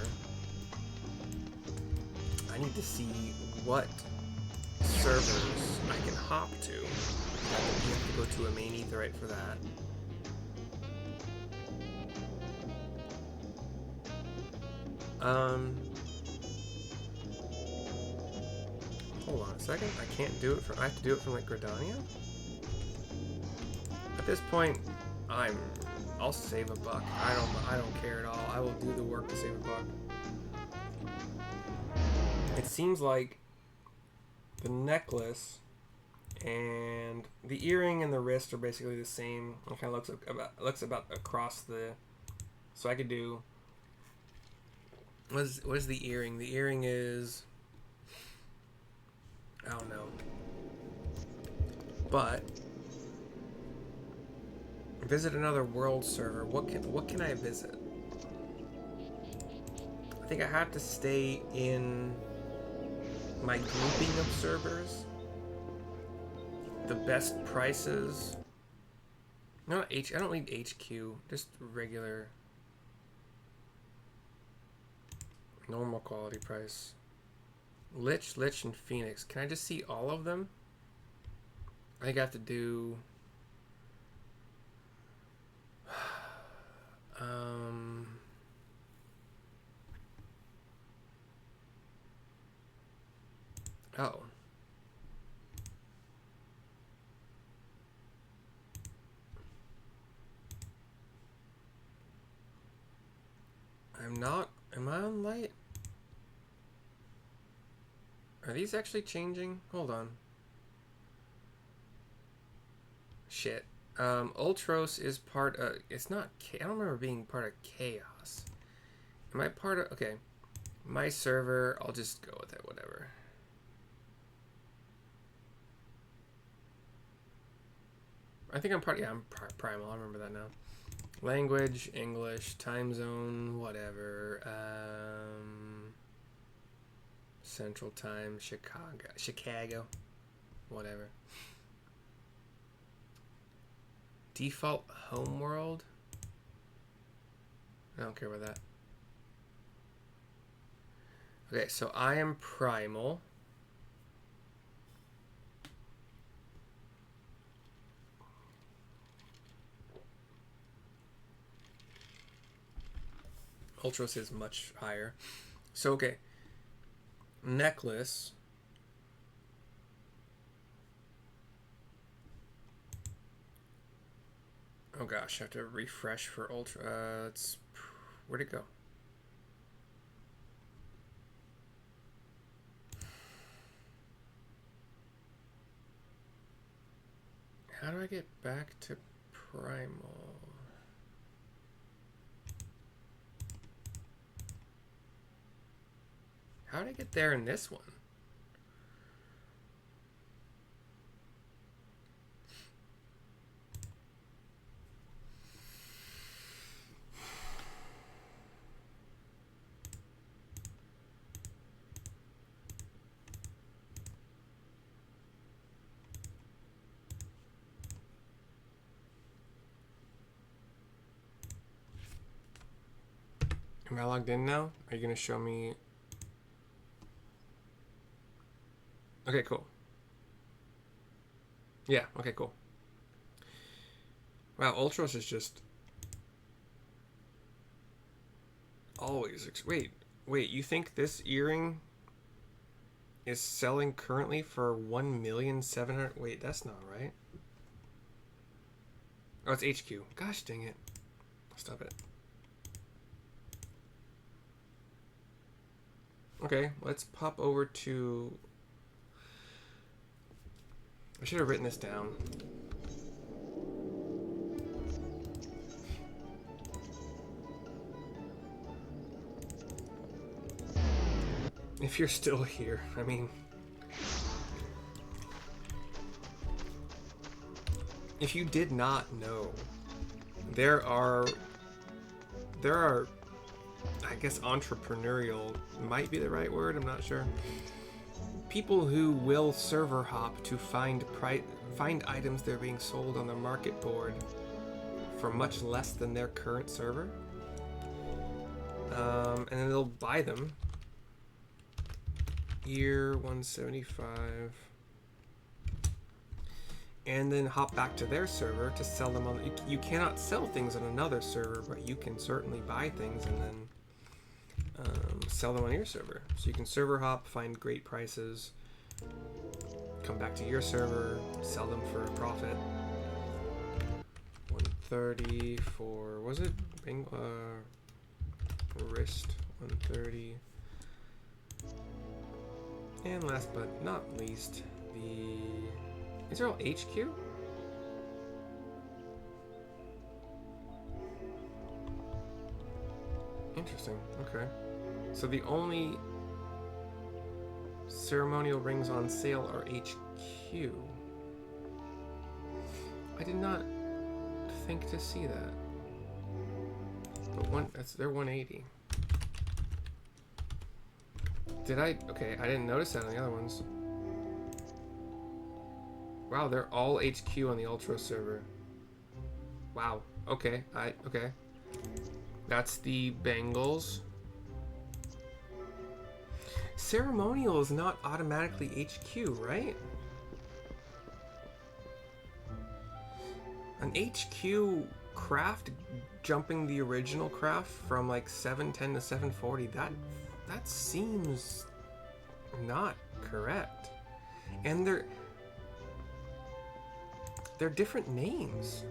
I need to see what servers I can hop to. You have to go to a main etherite for that. Hold on a second. I can't do it from. I have to do it from like Gridania. At this point, I'll save a buck. I don't care at all. I will do the work to save a buck. It seems like the necklace and the earring and the wrist are basically the same. It kind of looks about across the. So I could do. What is the earring? The earring is. I don't know. But visit another world server. What can I visit? I think I have to stay in my grouping of servers. The best prices. No, I don't need HQ. Just regular normal quality price. Lich, and Phoenix. Can I just see all of them? I think I have to do... Oh. I'm not... Am I on light? Are these actually changing? Hold on. Shit. Ultros is part of... It's not... I don't remember being part of Chaos. Am I part of... Okay. My server, I'll just go with it, whatever. I think I'm part... Yeah, I'm Primal. I remember that now. Language, English, time zone, whatever. Central Time, Chicago, whatever. Default home world. I don't care about that. Okay, so I am Primal. Ultros is much higher. So, okay. Necklace. Oh gosh, I have to refresh for Ultra. Where'd it go? How do I get back to Primal? How did I get there in this one? Am I logged in now? Are you going to show me... Okay, cool. Yeah, okay, cool. Wow, Ultros is just... always... Wait, you think this earring is selling currently for 1,700,000? Wait, that's not right. Oh, it's HQ. Gosh dang it. Stop it. Okay, let's pop over to... I should have written this down. If you're still here, I mean... If you did not know, there are, I guess entrepreneurial might be the right word, I'm not sure. People who will server hop to find items that are being sold on the market board for much less than their current server. And then they'll buy them. Year 175. And then hop back to their server to sell them on... You cannot sell things on another server, but you can certainly buy things and then sell them on your server. So you can server hop, find great prices, come back to your server, sell them for a profit. 130 for, was it? Wrist 130. And last but not least, these are all HQ? Interesting, okay. So the only ceremonial rings on sale are HQ. I did not think to see that. But they're 180. Did I? Okay, I didn't notice that on the other ones. Wow, they're all HQ on the Ultra server. Wow. Okay. Okay. That's the Bengals. Ceremonial is not automatically HQ, right? An HQ craft jumping the original craft from like 710 to 740, that seems not correct. And they're different names.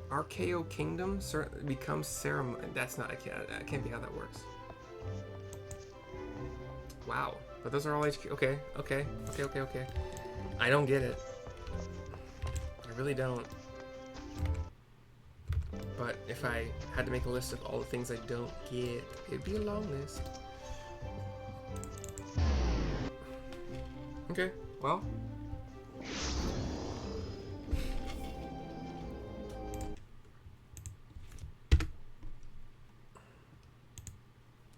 RKO Kingdom becomes ceremony. That's not, that can't be how that works. Wow. But those are all HQ. Okay. I don't get it. I really don't. But if I had to make a list of all the things I don't get, it'd be a long list. Okay, well.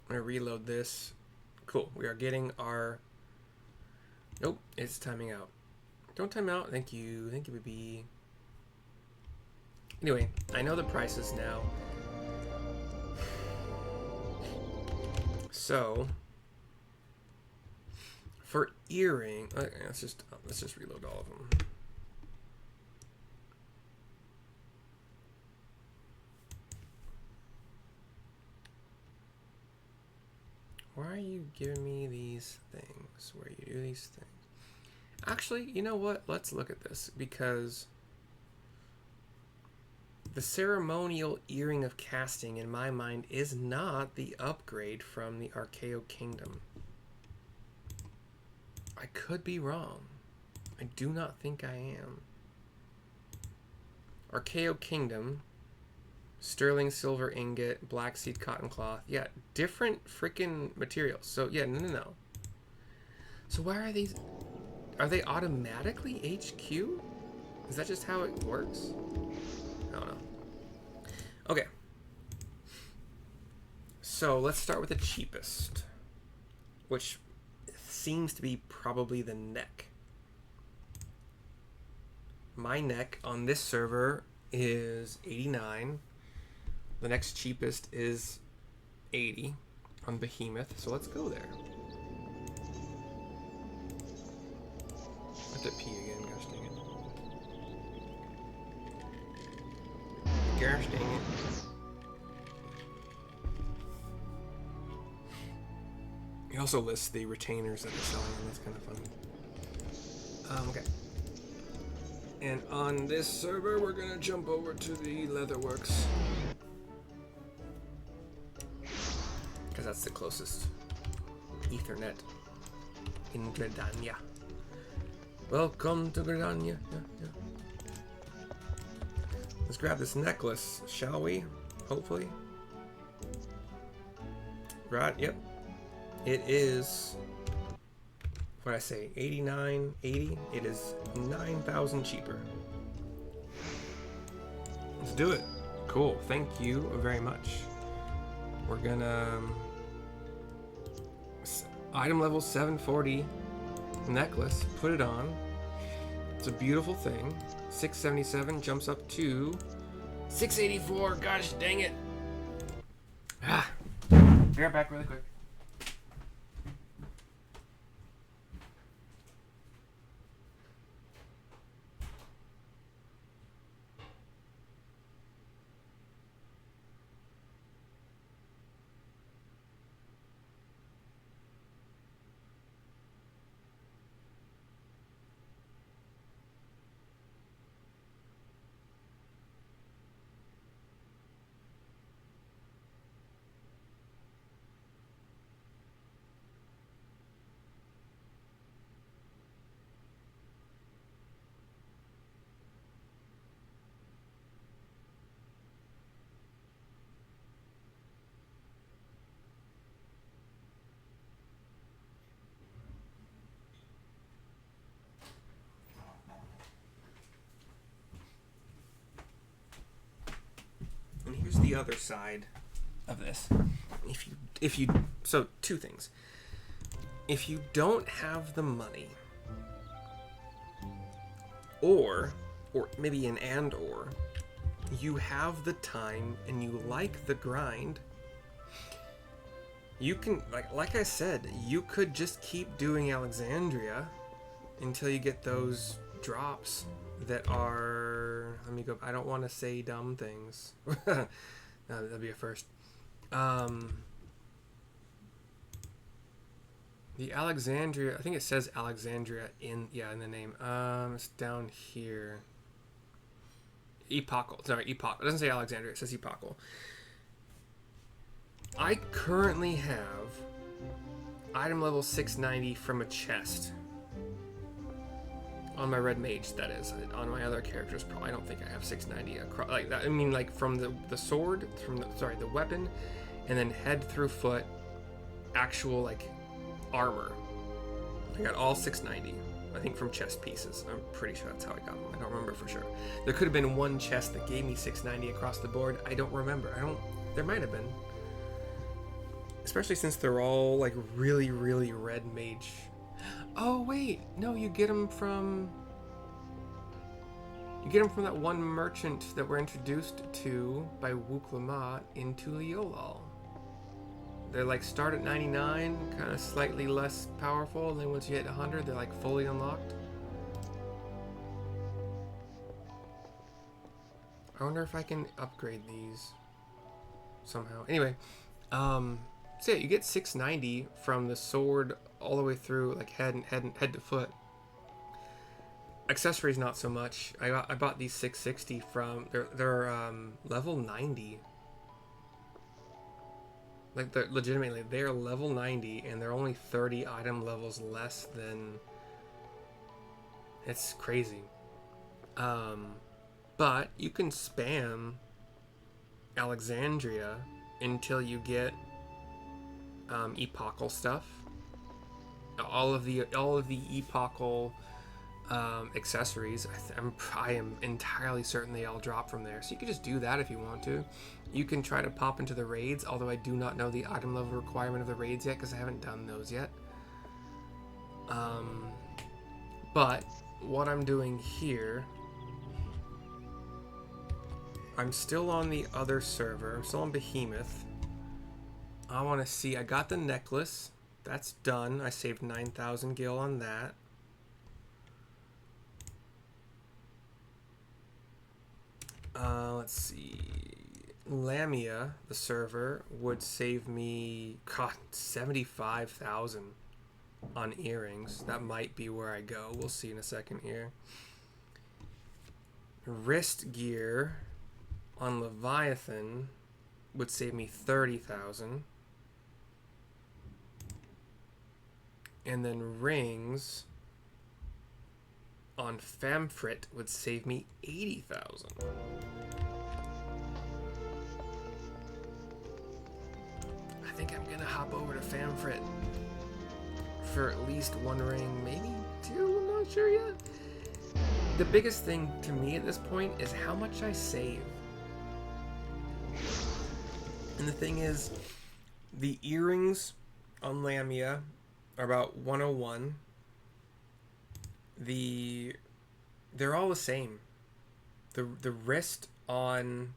I'm gonna reload this. Cool, we are getting our... Nope, it's timing out. Don't time out, thank you, baby. Anyway, I know the prices now. So, for earring, let's just reload all of them. Why are you giving me these things? Where you do these things? Actually, you know what? Let's look at this, because the ceremonial earring of casting, in my mind, is not the upgrade from the RKO Kingdom. I could be wrong. I do not think I am. RKO Kingdom, sterling silver ingot, black seed cotton cloth. Yeah, different freaking materials. So yeah, no. So why are these? Are they automatically HQ? Is that just how it works? I don't know. Okay. So let's start with the cheapest, which seems to be probably the neck. My neck on this server is 89. The next cheapest is 80 on Behemoth. So let's go there. I have to pee again, gosh dang it. Gosh dang it. He also lists the retainers that they're selling, and that's kind of fun. Okay. And on this server, we're gonna jump over to the Leatherworks, because that's the closest Ethernet in Gridania. Welcome to Gridania. Yeah. Let's grab this necklace, shall we? Hopefully. Right, yep. It is, what did I say, 89, 80? It is 9,000 cheaper. Let's do it. Cool, thank you very much. We're gonna, item level 740 necklace, put it on. It's a beautiful thing. 677 jumps up to 684, gosh dang it. Be right back really quick. the other side of this. So two things. If you don't have the money, or maybe an or, you have the time and you like the grind, you can, like I said, you could just keep doing Alexandria until you get those drops that are, let me go, I don't want to say dumb things. No, that'd be a first. The Alexandria, I think it says Alexandria in the name. It's down here. Epochal. Sorry, Epoch. It doesn't say Alexandria, it says Epochal. I currently have item level 690 from a chest. On my red mage, that is. On my other characters, probably I don't think I have 690 across like that. I mean, like from the sword, from the weapon, and then head through foot, actual like armor. I got all 690. I think from chest pieces. I'm pretty sure that's how I got them. I don't remember for sure. There could have been one chest that gave me 690 across the board. I don't remember. There might have been. Especially since they're all like really, really red mage. Oh wait, no, you get them from that one merchant that we're introduced to by Wuklamat into Leolal. They're like start at 99, kind of slightly less powerful, and then once you hit 100, they're like fully unlocked. I wonder if I can upgrade these somehow. Anyway, so yeah, you get 690 from the sword all the way through, like head to foot. Accessories not so much. I bought these 660 from they're level 90. Like they're legitimately they're level 90 and they're only 30 item levels less than. It's crazy. But you can spam Alexandria until you get epochal stuff. All of the epochal accessories, I am entirely certain they all drop from there. So you can just do that if you want to. You can try to pop into the raids, although I do not know the item level requirement of the raids yet because I haven't done those yet. But what I'm doing here, I'm still on the other server. I'm still on Behemoth. I want to see. I got the necklace. That's done. I saved 9,000 gil on that. Let's see. Lamia, the server, would save me 75,000 on earrings. That might be where I go. We'll see in a second here. Wrist gear on Leviathan would save me 30,000. And then rings on Famfrit would save me 80,000. I think I'm gonna hop over to Famfrit for at least one ring, maybe two, I'm not sure yet. The biggest thing to me at this point is how much I save. And the thing is, the earrings on Lamia are about 101. They're all the same. The wrist on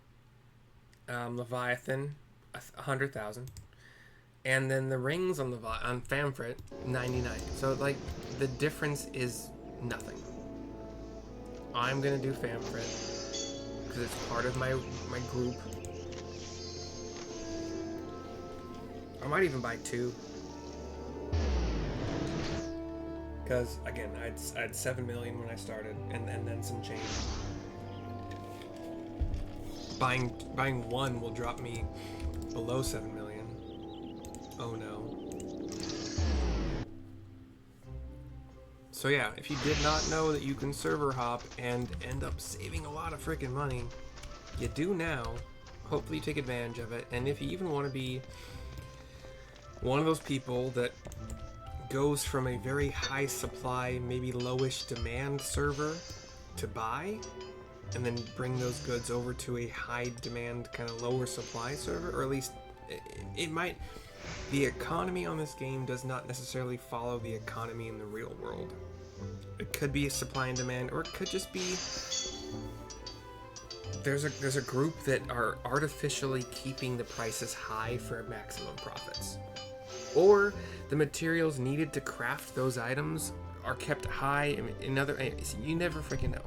Leviathan, 100,000, and then the rings on on Famfrit, 99. So like the difference is nothing. I'm gonna do Famfrit because it's part of my group. I might even buy two. Because again, I had 7 million when I started, and then some change. Buying one will drop me below 7 million. Oh no. So yeah, if you did not know that you can server hop and end up saving a lot of freaking money, you do now. Hopefully you take advantage of it, and if you even want to be one of those people that goes from a very high supply, maybe lowish demand server to buy, and then bring those goods over to a high demand, kind of lower supply server, or at least it might. The economy on this game does not necessarily follow the economy in the real world. It could be supply and demand, or it could just be there's a group that are artificially keeping the prices high for maximum profits. Or the materials needed to craft those items are kept high in other. You never freaking know.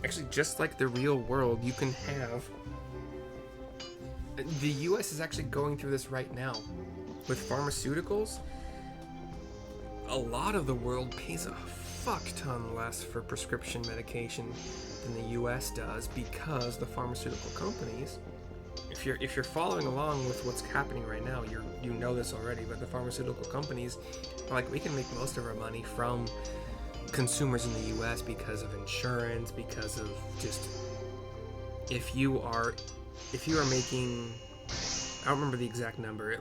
Actually, just like the real world, you can have. The US is actually going through this right now. With pharmaceuticals, a lot of the world pays a fuck ton less for prescription medication than the US does, because the pharmaceutical companies, if you're following along with what's happening right now, you know this already, but the pharmaceutical companies are like, we can make most of our money from consumers in the US because of insurance, because of just if you are making, I don't remember the exact number,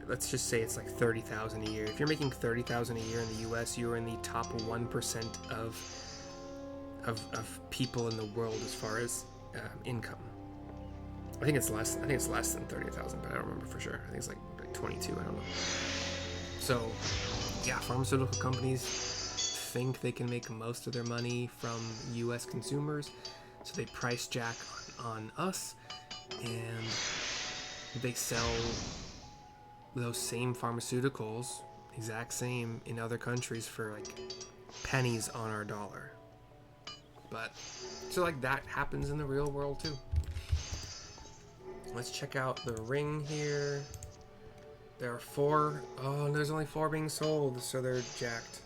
let's just say it's like 30,000 a year. If you're making 30,000 a year in the US, you're in the top 1% of people in the world as far as income. I think it's less than 30,000, but I don't remember for sure. I think it's like 22, I don't know. So yeah, pharmaceutical companies think they can make most of their money from US consumers, so they price jack on us, and they sell those same pharmaceuticals, exact same, in other countries for like pennies on our dollar. But so like that happens in the real world too. Let's check out the ring here. There are 4. Oh, and there's only 4 being sold, so they're jacked.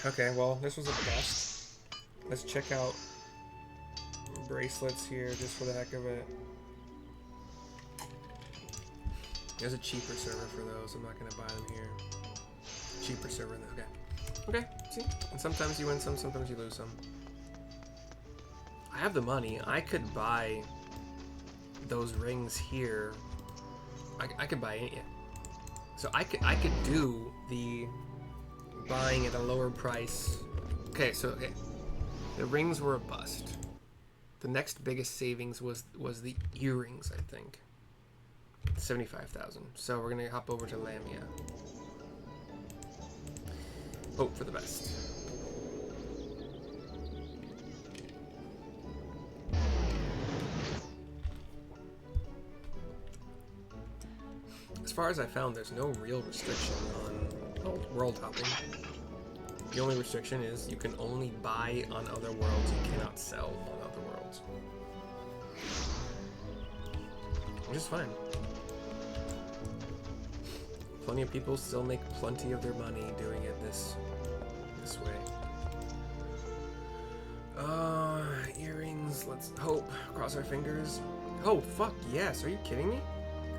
Okay, well, this was a bust. Let's check out bracelets here, just for the heck of it. There's a cheaper server for those. I'm not gonna buy them here. Cheaper server, okay. Okay, see? And sometimes you win some, sometimes you lose some. I have the money. I could buy those rings here. I could buy it. So I could do the buying at a lower price. Okay, so okay. The rings were a bust. The next biggest savings was the earrings, I think. 75,000. So we're gonna hop over to Lamia. Hope for the best. As far as I found, there's no real restriction on world hopping. The only restriction is you can only buy on other worlds, you cannot sell on other worlds. Which is fine. Plenty of people still make plenty of their money doing it this way. Earrings, let's hope. Cross our fingers. Oh, fuck yes, are you kidding me?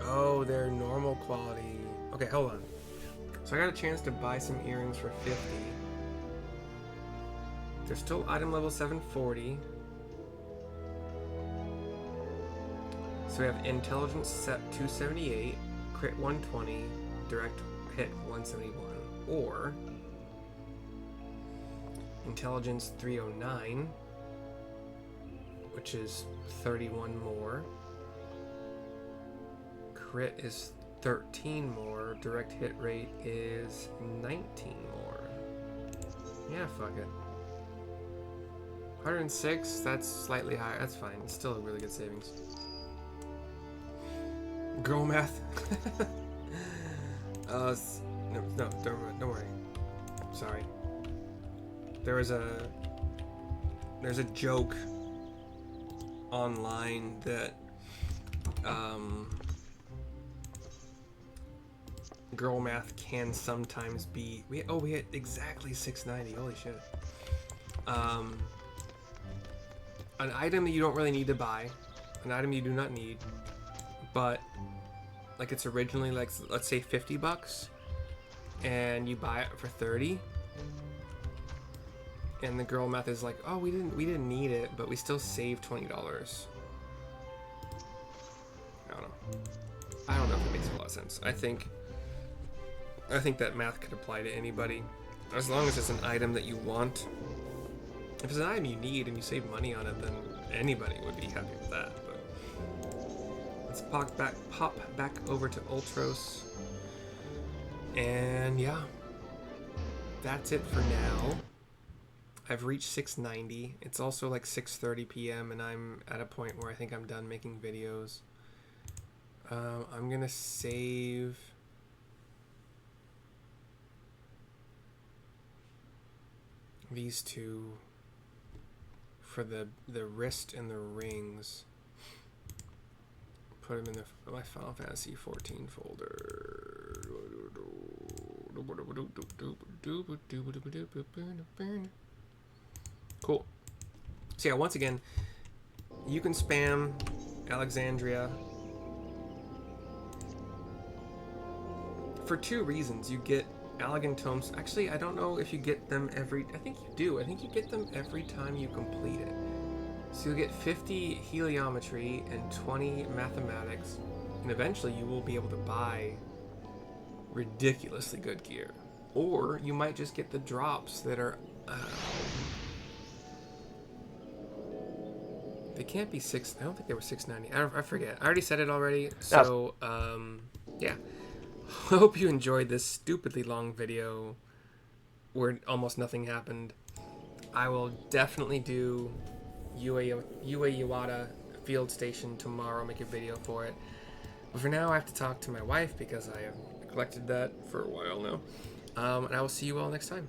Oh, they're normal quality. Okay, hold on. So I got a chance to buy some earrings for 50. They're still item level 740. So we have intelligence set 278, crit 120, direct hit 171, or intelligence 309, which is 31 more. Crit is 13 more. Direct hit rate is 19 more. Yeah, fuck it. 106, that's slightly higher. That's fine. It's still a really good savings. Girl math. No, don't worry. Sorry. There's a joke online that girl math can sometimes be. We hit exactly 690. Holy shit. An item that you don't really need to buy, an item you do not need, but like it's originally like, let's say $50, and you buy it for 30, and the girl math is like, oh, we didn't need it, but we still saved $20. I don't know if it makes a lot of sense. I think that math could apply to anybody, as long as it's an item that you want If it's an item you need and you save money on it, then anybody would be happy with that. But let's pop back over to Ultros. And yeah, that's it for now. I've reached 690. It's also like 6:30 p.m. and I'm at a point where I think I'm done making videos. I'm gonna save these two for the wrist and the rings. Put them in my Final Fantasy 14 folder. Cool. So yeah, once again, you can spam Alexandria for 2 reasons. You get Allegan Tomes. Actually, I don't know if you get them every... I think you do. I think you get them every time you complete it. So you'll get 50 heliometry and 20 mathematics. And eventually you will be able to buy ridiculously good gear. Or you might just get the drops that are... they can't be 6... I don't think they were 690. I forget. I already said it already. So, yeah. I hope you enjoyed this stupidly long video where almost nothing happened. I will definitely do Yuweyawata Field Station tomorrow, make a video for it. But for now, I have to talk to my wife because I have neglected that for a while now. And I will see you all next time.